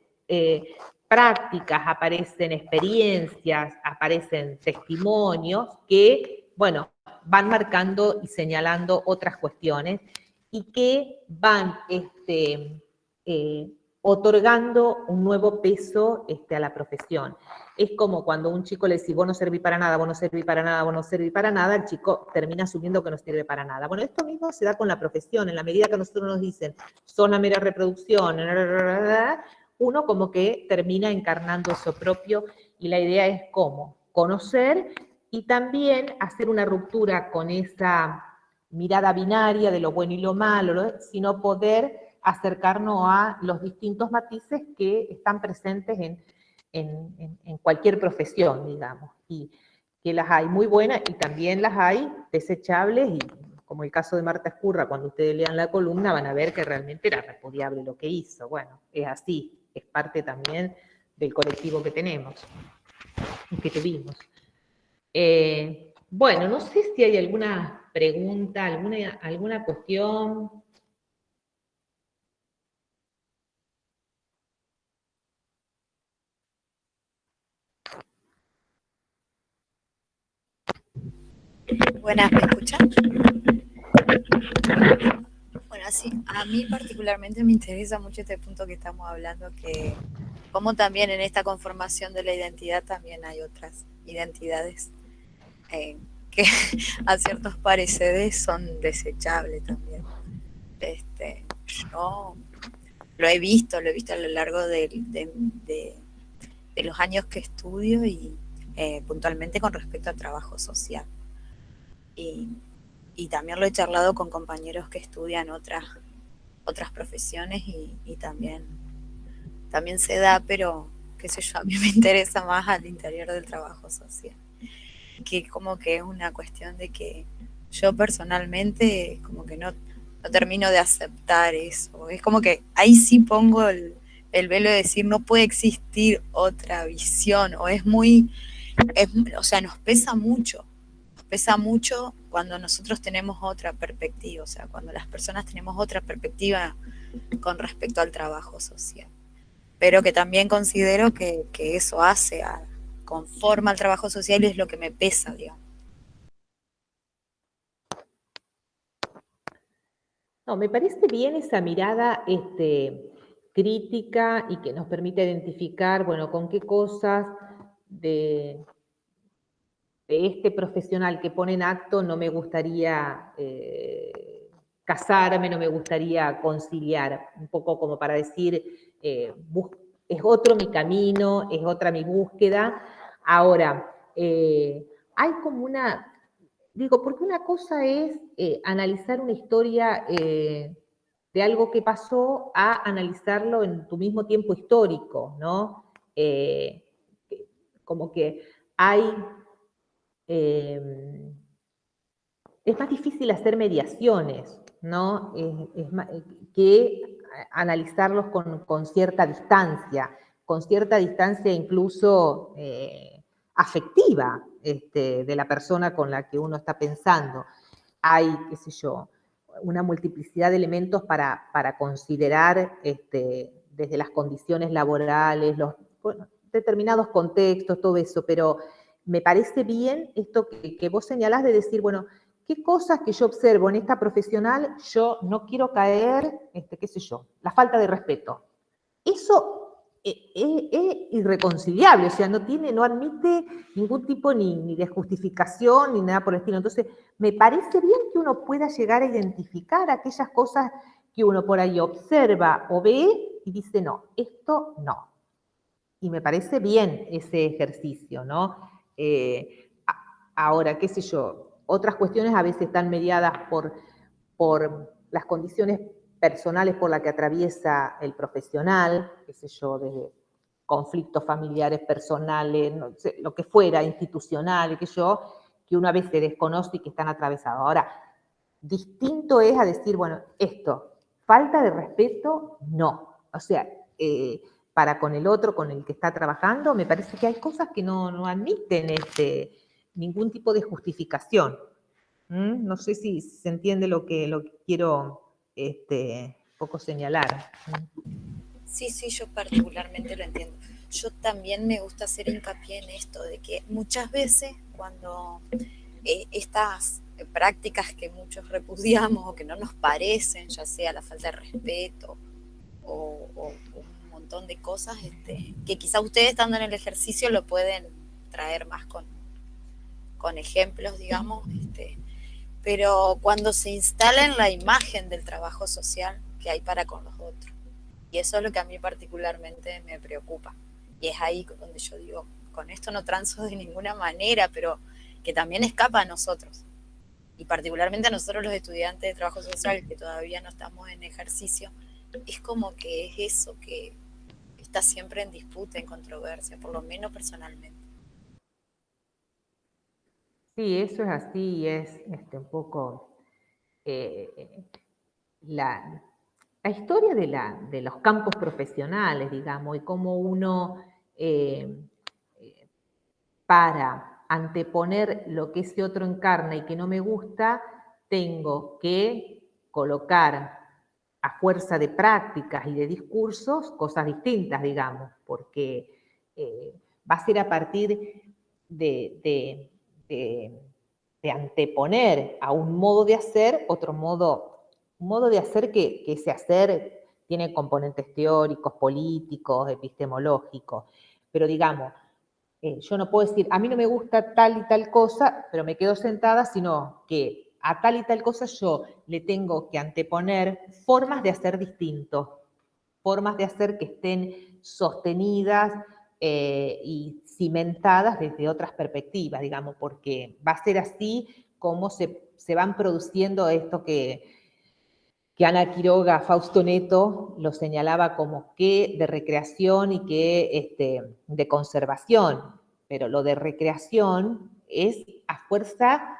prácticas, aparecen experiencias, aparecen testimonios que, bueno, van marcando y señalando otras cuestiones y que van otorgando un nuevo peso a la profesión. Es como cuando a un chico le dice, vos no servís para nada, vos no servís para nada, vos no servís para nada, el chico termina asumiendo que no sirve para nada. Bueno, esto mismo se da con la profesión, en la medida que nosotros nos dicen, son una mera reproducción, uno como que termina encarnando eso propio, y la idea es cómo conocer y también hacer una ruptura con esa mirada binaria de lo bueno y lo malo, sino poder acercarnos a los distintos matices que están presentes en cualquier profesión, digamos, y que las hay muy buenas y también las hay desechables, y como el caso de Marta Escurra, cuando ustedes lean la columna van a ver que realmente era repudiable lo que hizo. Bueno, es así, es parte también del colectivo que tenemos y que tuvimos. Bueno, no sé si hay alguna pregunta, alguna cuestión. Buenas, ¿me escuchan? Bueno, sí, a mí particularmente me interesa mucho este punto que estamos hablando, que como también en esta conformación de la identidad también hay otras identidades que a ciertos pareceres son desechables también. Yo lo he visto a lo largo de los años que estudio, y puntualmente con respecto al trabajo social. Y también lo he charlado con compañeros que estudian otras profesiones, y también se da, pero qué sé yo, a mí me interesa más al interior del trabajo social, que como que es una cuestión de que yo personalmente como que no termino de aceptar eso. Es como que ahí sí pongo el velo de decir no puede existir otra visión, o o sea, nos pesa mucho cuando nosotros tenemos otra perspectiva, o sea, cuando las personas tenemos otra perspectiva con respecto al trabajo social. Pero que también considero que eso conforma al trabajo social, y es lo que me pesa, digamos. No, me parece bien esa mirada crítica y que nos permite identificar, bueno, con qué cosas de este profesional que pone en acto no me gustaría casarme, no me gustaría conciliar, un poco como para decir, es otro mi camino, es otra mi búsqueda. Ahora, hay como porque una cosa es analizar una historia de algo que pasó a analizarlo en tu mismo tiempo histórico, ¿no? Como que hay... es más difícil hacer mediaciones, ¿no? Que analizarlos con cierta distancia incluso afectiva de la persona con la que uno está pensando. Hay, qué sé yo, una multiplicidad de elementos para considerar desde las condiciones laborales, bueno, determinados contextos, todo eso, pero me parece bien esto que vos señalás de decir, bueno, ¿qué cosas que yo observo en esta profesional yo no quiero caer, qué sé yo, la falta de respeto? Eso es irreconciliable, o sea, no admite ningún tipo ni de justificación ni nada por el estilo. Entonces, me parece bien que uno pueda llegar a identificar aquellas cosas que uno por ahí observa o ve y dice, no, esto no. Y me parece bien ese ejercicio, ¿no? Ahora, qué sé yo, otras cuestiones a veces están mediadas por las condiciones personales por las que atraviesa el profesional, qué sé yo, desde conflictos familiares, personales, no sé, lo que fuera, institucionales, que uno a veces desconoce y que están atravesados. Ahora, distinto es a decir, bueno, esto, falta de respeto, no. O sea, para con el otro, con el que está trabajando, me parece que hay cosas que no admiten ningún tipo de justificación. No sé si se entiende lo que quiero poco señalar. Sí, sí, yo particularmente lo entiendo. Yo también me gusta hacer hincapié en esto, de que muchas veces cuando estas prácticas que muchos repudiamos o que no nos parecen, ya sea la falta de respeto o un montón de cosas, que quizá ustedes estando en el ejercicio lo pueden traer más con ejemplos, digamos, pero cuando se instala en la imagen del trabajo social que hay para con los otros. Y eso es lo que a mí particularmente me preocupa. Y es ahí donde yo digo, con esto no transo de ninguna manera, pero que también escapa a nosotros. Y particularmente a nosotros los estudiantes de trabajo social que todavía no estamos en ejercicio, es como que es eso que está siempre en disputa, en controversia, por lo menos personalmente. Sí, eso es así, es un poco la historia de los campos profesionales, digamos, y cómo uno para anteponer lo que ese otro encarna y que no me gusta, tengo que colocar a fuerza de prácticas y de discursos cosas distintas, digamos, porque va a ser a partir de anteponer a un modo de hacer otro modo, un modo de hacer que ese hacer tiene componentes teóricos, políticos, epistemológicos, pero digamos, yo no puedo decir, a mí no me gusta tal y tal cosa, pero me quedo sentada, sino que a tal y tal cosa yo le tengo que anteponer formas de hacer distintos, formas de hacer que estén sostenidas y cimentadas desde otras perspectivas, digamos, porque va a ser así como se van produciendo esto que Ana Quiroga, Fausto Neto lo señalaba como que de recreación y que de conservación, pero lo de recreación es a fuerza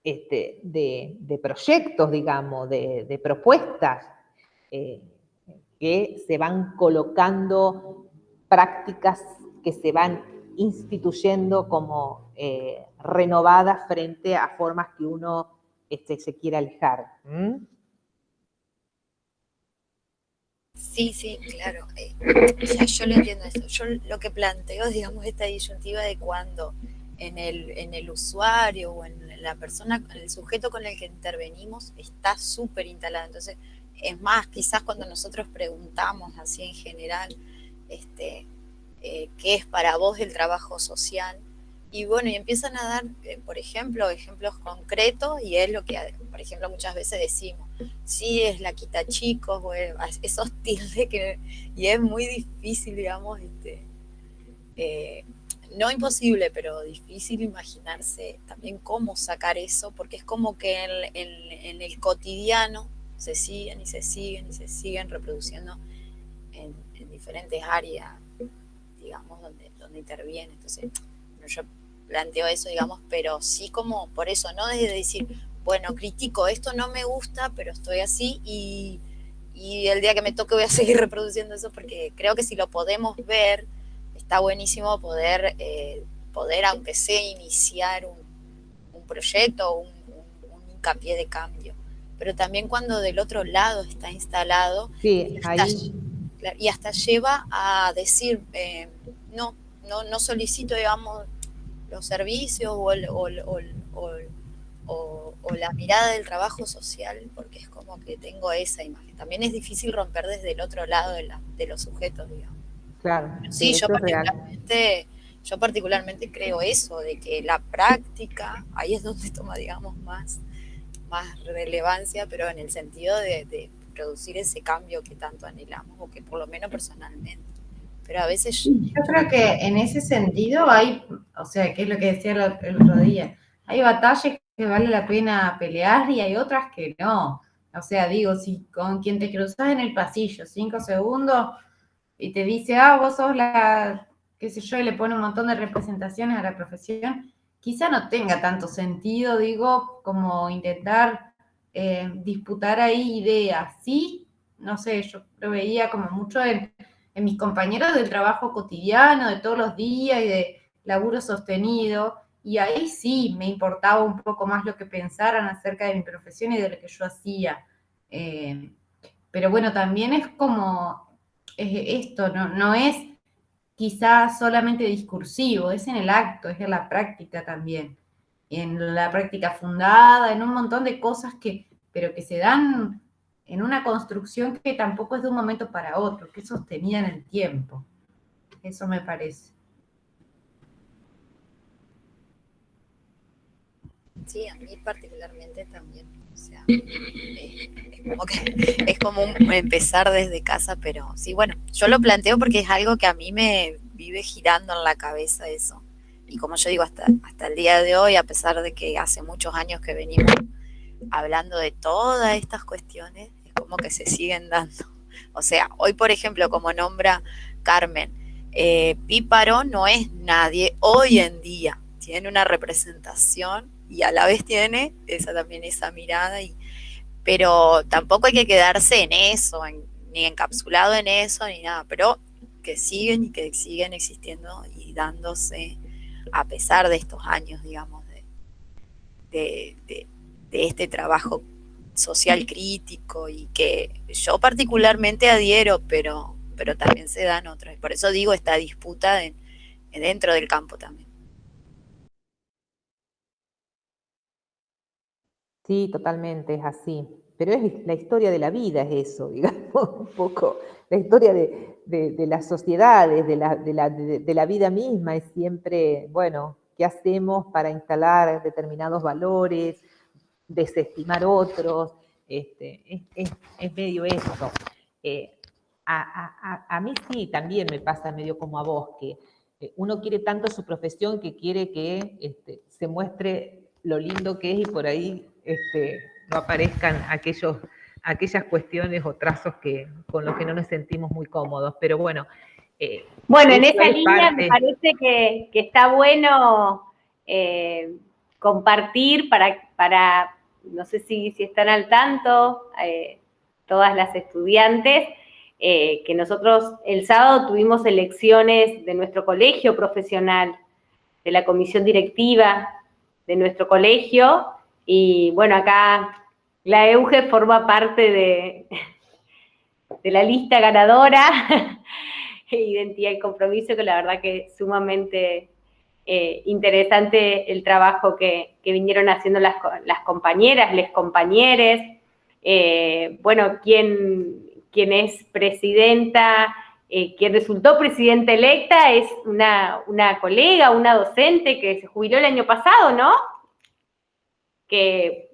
de proyectos, digamos, de propuestas que se van colocando, prácticas que se van instituyendo como renovadas frente a formas que uno se quiere alejar. Sí, sí, claro. O sea, yo lo entiendo eso. Yo lo que planteo, digamos, esta disyuntiva de cuando en el usuario o en la persona, en el sujeto con el que intervenimos, está súper instalado. Entonces, es más, quizás cuando nosotros preguntamos así en general, ¿qué es para vos el trabajo social? Y bueno, y empiezan a dar, por ejemplo, ejemplos concretos, y es lo que, por ejemplo, muchas veces decimos, sí, es la quita chicos, o esos tildes que, y es muy difícil, digamos, no imposible, pero difícil imaginarse también cómo sacar eso, porque es como que en el cotidiano se siguen y se siguen y se siguen reproduciendo en diferentes áreas, digamos, donde interviene. Entonces, bueno, yo planteo eso, digamos, pero sí como por eso, no desde decir, bueno, critico, esto no me gusta, pero estoy así y el día que me toque voy a seguir reproduciendo eso, porque creo que si lo podemos ver, está buenísimo poder, aunque sea iniciar un proyecto, un hincapié de cambio. pero también cuando del otro lado está instalado, Sí, ahí. y hasta lleva a decir, no solicito, digamos, los servicios o la mirada del trabajo social, porque es como que tengo esa imagen. También es difícil romper desde el otro lado de los sujetos, digamos. Claro, Sí, eso es real. yo particularmente creo eso, de que la práctica, ahí es donde toma, digamos, más relevancia, pero en el sentido de producir ese cambio que tanto anhelamos, o que por lo menos personalmente. Pero a veces... Yo creo que en ese sentido hay, o sea, que es lo que decía el otro día, hay batallas que vale la pena pelear y hay otras que no. O sea, digo, si con quien te cruzas en el pasillo 5 segundos y te dice, vos sos la, qué sé yo, y le pone un montón de representaciones a la profesión, quizá no tenga tanto sentido, digo, como intentar disputar ahí ideas. Sí, no sé, yo lo veía como mucho en mis compañeros del trabajo cotidiano, de todos los días y de laburo sostenido, y ahí sí me importaba un poco más lo que pensaran acerca de mi profesión y de lo que yo hacía. Pero bueno, también es como esto, no es quizás solamente discursivo, es en el acto, es en la práctica también, en la práctica fundada, en un montón de cosas pero que se dan en una construcción que tampoco es de un momento para otro, que es sostenida en el tiempo. Eso me parece. Sí, a mí particularmente también. O sea, es como empezar desde casa, pero sí, bueno, yo lo planteo porque es algo que a mí me vive girando en la cabeza eso. Y como yo digo, hasta el día de hoy, a pesar de que hace muchos años que venimos hablando de todas estas cuestiones, es como que se siguen dando. O sea, hoy, por ejemplo, como nombra Carmen, Píparo no es nadie hoy en día, tiene una representación y a la vez tiene también esa mirada, pero tampoco hay que quedarse en eso, ni encapsulado en eso, ni nada, pero que siguen y que siguen existiendo y dándose a pesar de estos años, digamos, de este trabajo social crítico, y que yo particularmente adhiero, pero también se dan otras. Por eso digo esta disputa dentro del campo también. Sí, totalmente, es así. Pero es la historia de la vida, es eso, digamos, un poco. La historia de las sociedades, de la vida misma, es siempre, bueno, ¿qué hacemos para instalar determinados valores, desestimar otros? Es medio eso. A mí sí, también me pasa medio como a vos, que uno quiere tanto su profesión que quiere que se muestre lo lindo que es, y por ahí no aparezcan aquellas cuestiones o trazos con los que no nos sentimos muy cómodos. Pero bueno. Bueno, en esa línea me parece que está bueno compartir para no sé si están al tanto, todas las estudiantes, que nosotros el sábado tuvimos elecciones de nuestro colegio profesional, de la comisión directiva de nuestro colegio, y bueno, acá la EUGE forma parte de la lista ganadora, Identidad y Compromiso, que la verdad que es sumamente interesante el trabajo que vinieron haciendo las compañeras, les compañeres. Bueno, quien es presidenta, quien resultó presidenta electa es una colega, una docente que se jubiló el año pasado, ¿no? Que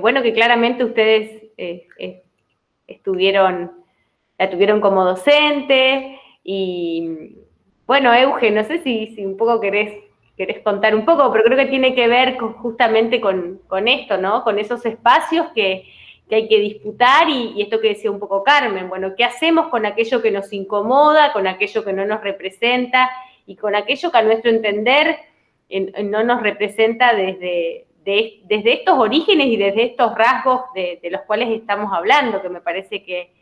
bueno, que claramente ustedes la tuvieron como docente. Y bueno, Euge, no sé si un poco querés contar un poco, pero creo que tiene que ver justamente con esto, ¿no? Con esos espacios que hay que disputar, y esto que decía un poco Carmen, bueno, ¿qué hacemos con aquello que nos incomoda, con aquello que no nos representa, y con aquello que a nuestro entender no nos representa desde estos orígenes y desde estos rasgos de los cuales estamos hablando, que me parece que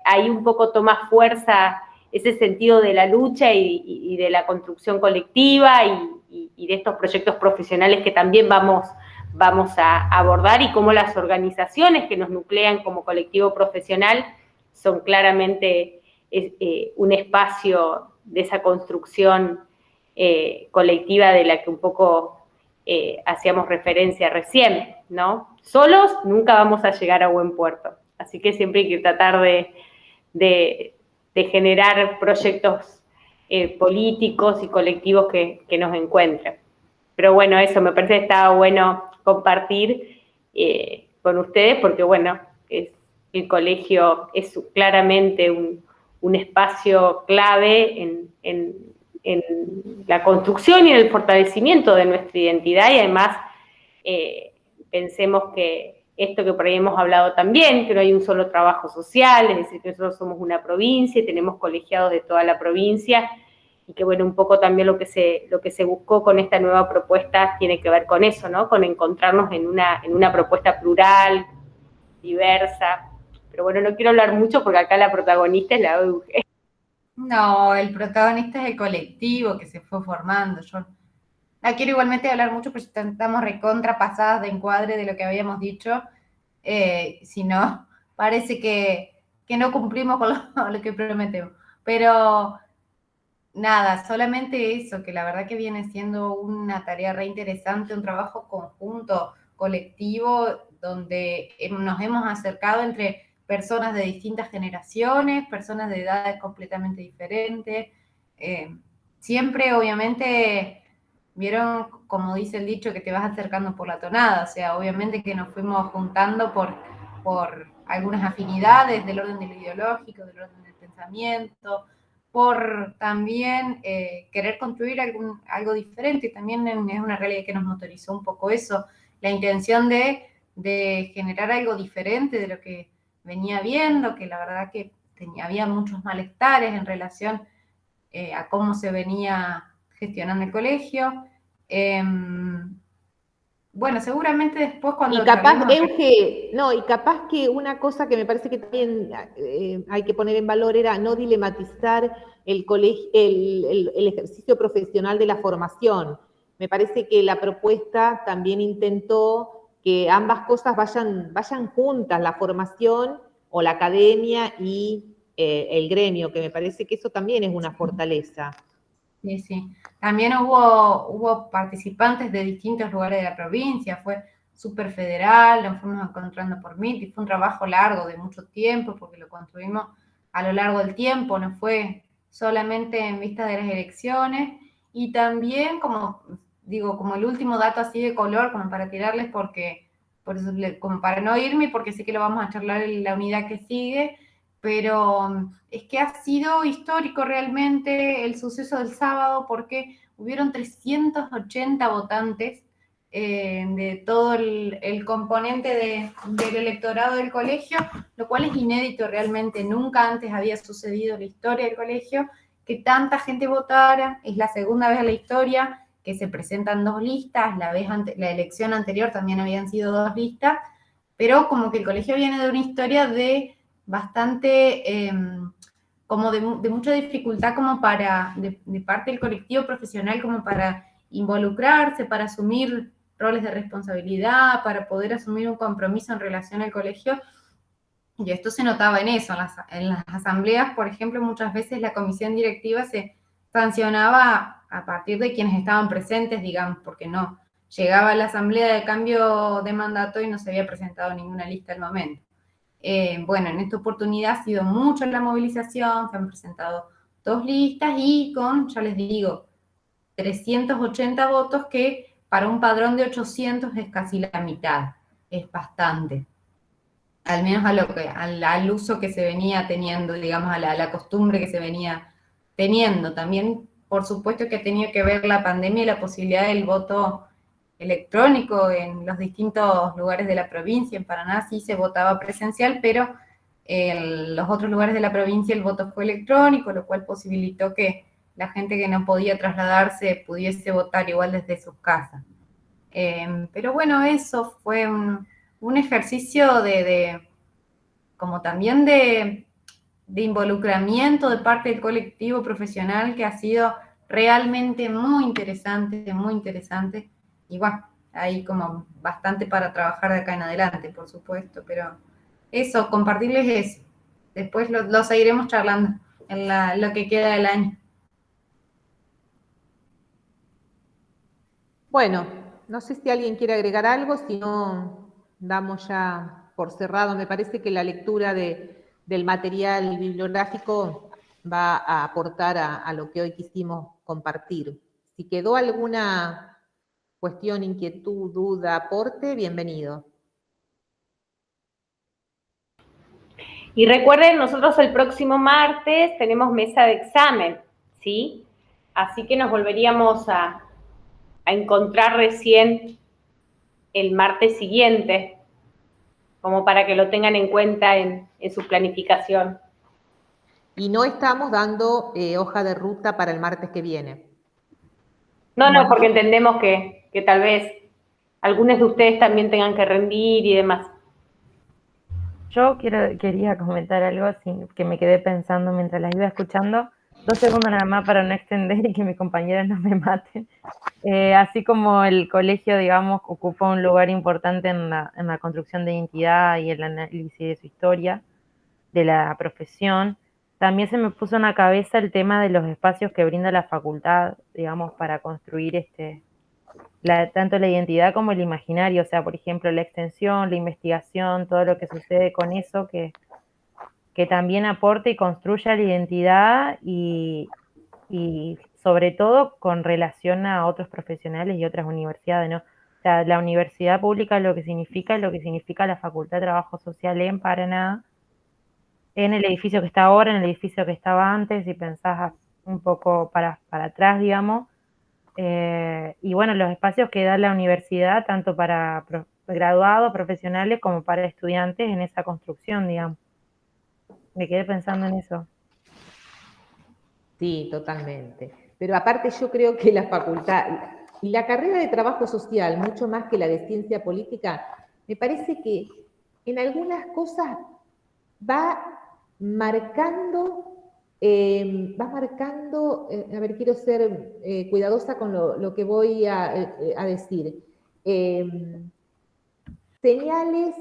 ahí un poco toma fuerza ese sentido de la lucha y de la construcción colectiva y de estos proyectos profesionales que también vamos vamos a abordar y cómo las organizaciones que nos nuclean como colectivo profesional son claramente un espacio de esa construcción colectiva de la que un poco hacíamos referencia recién, ¿no? Solos nunca vamos a llegar a buen puerto, así que siempre hay que tratar de generar proyectos políticos y colectivos que nos encuentren. Pero bueno, eso me parece que estaba bueno compartir con ustedes, porque bueno, el colegio es claramente un espacio clave en la construcción y en el fortalecimiento de nuestra identidad, y además pensemos que esto que por ahí hemos hablado también, que no hay un solo trabajo social, es decir, que nosotros somos una provincia y tenemos colegiados de toda la provincia, y que bueno, un poco también lo que se buscó con esta nueva propuesta tiene que ver con eso, ¿no? Con encontrarnos en una propuesta plural, diversa. Pero bueno, no quiero hablar mucho porque acá la protagonista es la Euge. No, el protagonista es el colectivo que se fue formando. Yo la quiero igualmente hablar mucho, pero estamos recontra pasadas de encuadre de lo que habíamos dicho. Si no, parece que no cumplimos con lo que prometemos. Pero nada, solamente eso, que la verdad que viene siendo una tarea re interesante, un trabajo conjunto, colectivo, donde nos hemos acercado entre personas de distintas generaciones, personas de edades completamente diferentes. Siempre, obviamente, vieron, como dice el dicho, que te vas acercando por la tonada, o sea, obviamente que nos fuimos juntando por algunas afinidades del orden de lo ideológico, del orden del pensamiento, por también querer construir algo diferente. También es una realidad que nos motorizó un poco eso, la intención de generar algo diferente de lo que venía viendo, que la verdad que había muchos malestares en relación a cómo se venía gestionando el colegio. Bueno, seguramente después cuando... Y capaz, Euge, y capaz que una cosa que me parece que también hay que poner en valor era no dilematizar el ejercicio profesional de la formación. Me parece que la propuesta también intentó que ambas cosas vayan juntas, la formación o la academia y el gremio, que me parece que eso también es una fortaleza. Sí, sí. También hubo participantes de distintos lugares de la provincia, fue súper federal, nos fuimos encontrando por Meet y fue un trabajo largo de mucho tiempo porque lo construimos a lo largo del tiempo, no fue solamente en vista de las elecciones. Y también, como digo, como el último dato así de color, como para tirarles como para no irme, porque sé que lo vamos a charlar en la unidad que sigue, pero es que ha sido histórico realmente el suceso del sábado porque hubieron 380 votantes de todo el componente del electorado del colegio, lo cual es inédito realmente, nunca antes había sucedido en la historia del colegio que tanta gente votara, es la segunda vez en la historia que se presentan dos listas, la elección anterior también habían sido dos listas, pero como que el colegio viene de una historia de bastante, como de mucha dificultad como de parte del colectivo profesional, como para involucrarse, para asumir roles de responsabilidad, para poder asumir un compromiso en relación al colegio. Y esto se notaba en eso, en las asambleas, por ejemplo, muchas veces la comisión directiva se sancionaba a partir de quienes estaban presentes, digamos, porque no llegaba a la asamblea de cambio de mandato y no se había presentado ninguna lista al momento. Bueno, en esta oportunidad ha sido mucho la movilización, se han presentado dos listas y ya les digo, 380 votos que para un padrón de 800 es casi la mitad, es bastante. Al menos al uso que se venía teniendo, digamos, a la costumbre que se venía teniendo. También, por supuesto, que ha tenido que ver la pandemia y la posibilidad del voto electrónico en los distintos lugares de la provincia. En Paraná sí se votaba presencial, pero en los otros lugares de la provincia el voto fue electrónico, lo cual posibilitó que la gente que no podía trasladarse pudiese votar igual desde sus casas. Pero bueno, eso fue un ejercicio como también de involucramiento de parte del colectivo profesional que ha sido realmente muy interesante, y bueno, hay como bastante para trabajar de acá en adelante, por supuesto, pero eso, compartirles eso. Después lo seguiremos charlando en lo que queda del año. Bueno, no sé si alguien quiere agregar algo, si no, damos ya por cerrado. Me parece que la lectura del material bibliográfico va a aportar a lo que hoy quisimos compartir. Si quedó alguna cuestión, inquietud, duda, aporte, bienvenido. Y recuerden, nosotros el próximo martes tenemos mesa de examen, ¿sí? Así que nos volveríamos a encontrar recién el martes siguiente, como para que lo tengan en cuenta en su planificación. Y no estamos dando hoja de ruta para el martes que viene. No, porque entendemos que tal vez algunos de ustedes también tengan que rendir y demás. Yo quería comentar algo que me quedé pensando mientras las iba escuchando. 2 segundos nada más para no extender y que mis compañeras no me maten. Así como el colegio, digamos, ocupa un lugar importante en la construcción de identidad y el análisis de su historia, de la profesión, también se me puso en la cabeza el tema de los espacios que brinda la facultad, digamos, para construir tanto la identidad como el imaginario, o sea, por ejemplo, la extensión, la investigación, todo lo que sucede con eso, que también aporte y construya la identidad y sobre todo con relación a otros profesionales y otras universidades, ¿no? O sea, la universidad pública es lo que significa la Facultad de Trabajo Social en Paraná, en el edificio que está ahora, en el edificio que estaba antes, si pensás un poco para atrás, digamos. Y bueno, los espacios que da la universidad, tanto para graduados, profesionales, como para estudiantes en esa construcción, digamos. Me quedé pensando en eso. Sí, totalmente. Pero aparte yo creo que la facultad y la carrera de trabajo social, mucho más que la de ciencia política, me parece que en algunas cosas va marcando, a ver, quiero ser cuidadosa con lo que voy a decir, señales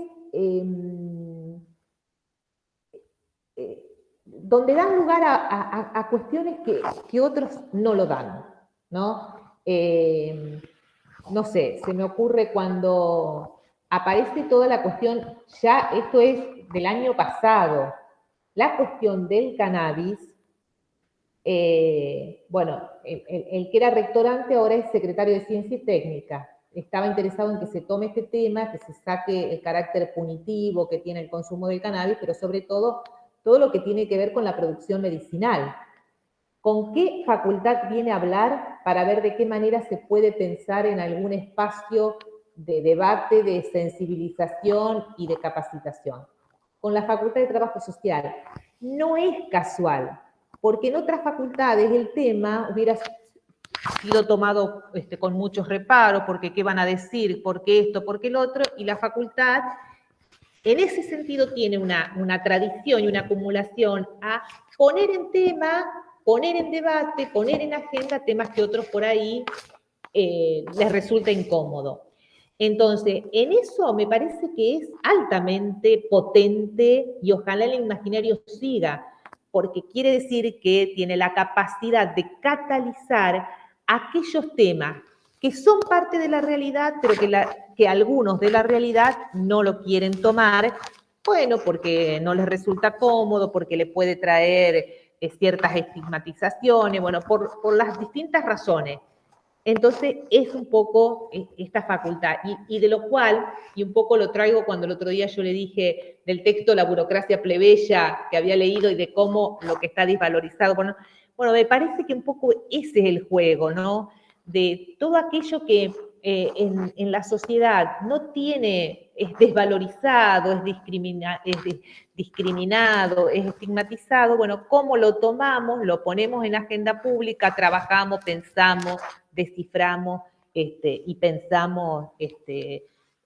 donde dan lugar a cuestiones que otros no lo dan, ¿no? No sé, se me ocurre cuando aparece toda la cuestión, ya esto es del año pasado, la cuestión del cannabis, bueno, el que era rectorante ahora es secretario de Ciencia y Técnica, estaba interesado en que se tome este tema, que se saque el carácter punitivo que tiene el consumo del cannabis, pero sobre todo lo que tiene que ver con la producción medicinal. ¿Con qué facultad viene a hablar para ver de qué manera se puede pensar en algún espacio de debate, de sensibilización y de capacitación? Con la Facultad de Trabajo Social. No es casual, porque en otras facultades el tema hubiera sido tomado con muchos reparos, porque qué van a decir, porque esto, porque el otro, y la facultad en ese sentido tiene una tradición y una acumulación a poner en tema, poner en debate, poner en agenda temas que otros por ahí les resulta incómodo. Entonces, en eso me parece que es altamente potente y ojalá el imaginario siga, porque quiere decir que tiene la capacidad de catalizar aquellos temas que son parte de la realidad, pero que algunos de la realidad no lo quieren tomar, bueno, porque no les resulta cómodo, porque le puede traer ciertas estigmatizaciones, bueno, por las distintas razones. Entonces, es un poco esta facultad, y de lo cual, y un poco lo traigo cuando el otro día yo le dije del texto La burocracia plebeya que había leído y de cómo lo que está desvalorizado, bueno, me parece que un poco ese es el juego, ¿no? De todo aquello que en la sociedad no tiene, es desvalorizado, es discriminado, es estigmatizado, bueno, cómo lo tomamos, lo ponemos en la agenda pública, trabajamos, pensamos, desciframos y pensamos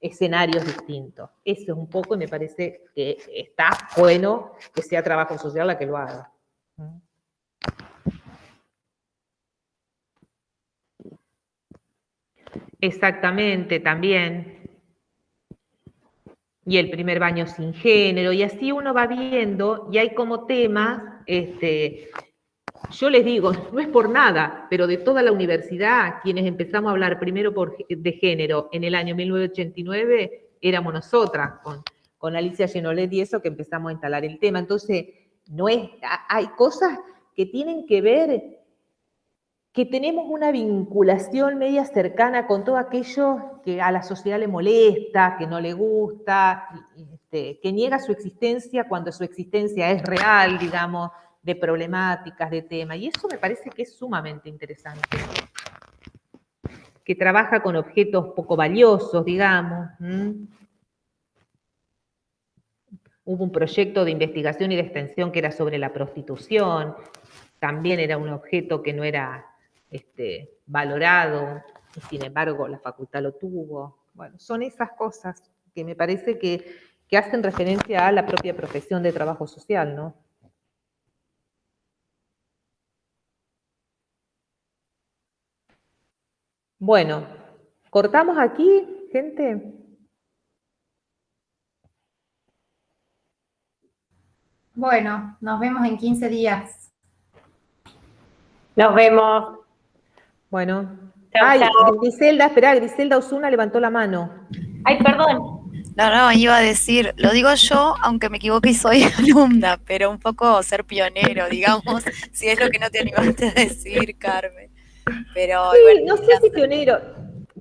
escenarios distintos. Eso es un poco, y me parece que está bueno que sea trabajo social la que lo haga. Exactamente, también. Y el primer baño sin género, y así uno va viendo, y hay como temas, yo les digo, no es por nada, pero de toda la universidad, quienes empezamos a hablar primero de género en el año 1989, éramos nosotras, con Alicia Genolet y eso, que empezamos a instalar el tema. Entonces, no es, hay cosas que tienen que ver, que tenemos una vinculación media cercana con todo aquello que a la sociedad le molesta, que no le gusta, que niega su existencia cuando su existencia es real, digamos, de problemáticas, de temas. Y eso me parece que es sumamente interesante. Que trabaja con objetos poco valiosos, digamos. Hubo un proyecto de investigación y de extensión que era sobre la prostitución. También era un objeto que no era valorado, y sin embargo la facultad lo tuvo. Bueno, son esas cosas que me parece que hacen referencia a la propia profesión de trabajo social, ¿no? Bueno, ¿cortamos aquí, gente? Bueno, nos vemos en 15 días. Nos vemos. Bueno. Chau, Ay, chau. Griselda, esperá, Griselda Osuna levantó la mano. Ay, perdón. No, iba a decir, lo digo yo, aunque me equivoque y soy alumna, pero un poco ser pionero, digamos, si es lo que no te animaste a decir, Carmen. Pero Sí, bueno, no sé si pionero,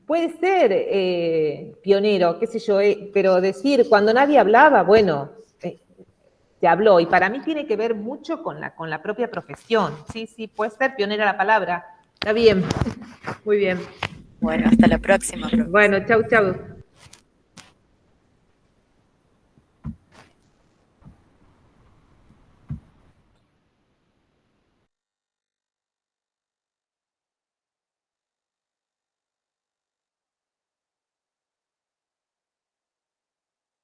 puede ser pionero, qué sé yo, pero decir, cuando nadie hablaba, bueno, se habló, y para mí tiene que ver mucho con la propia profesión. Sí, puede ser pionera la palabra. Está bien, muy bien. Bueno, hasta la próxima. Bueno, chau.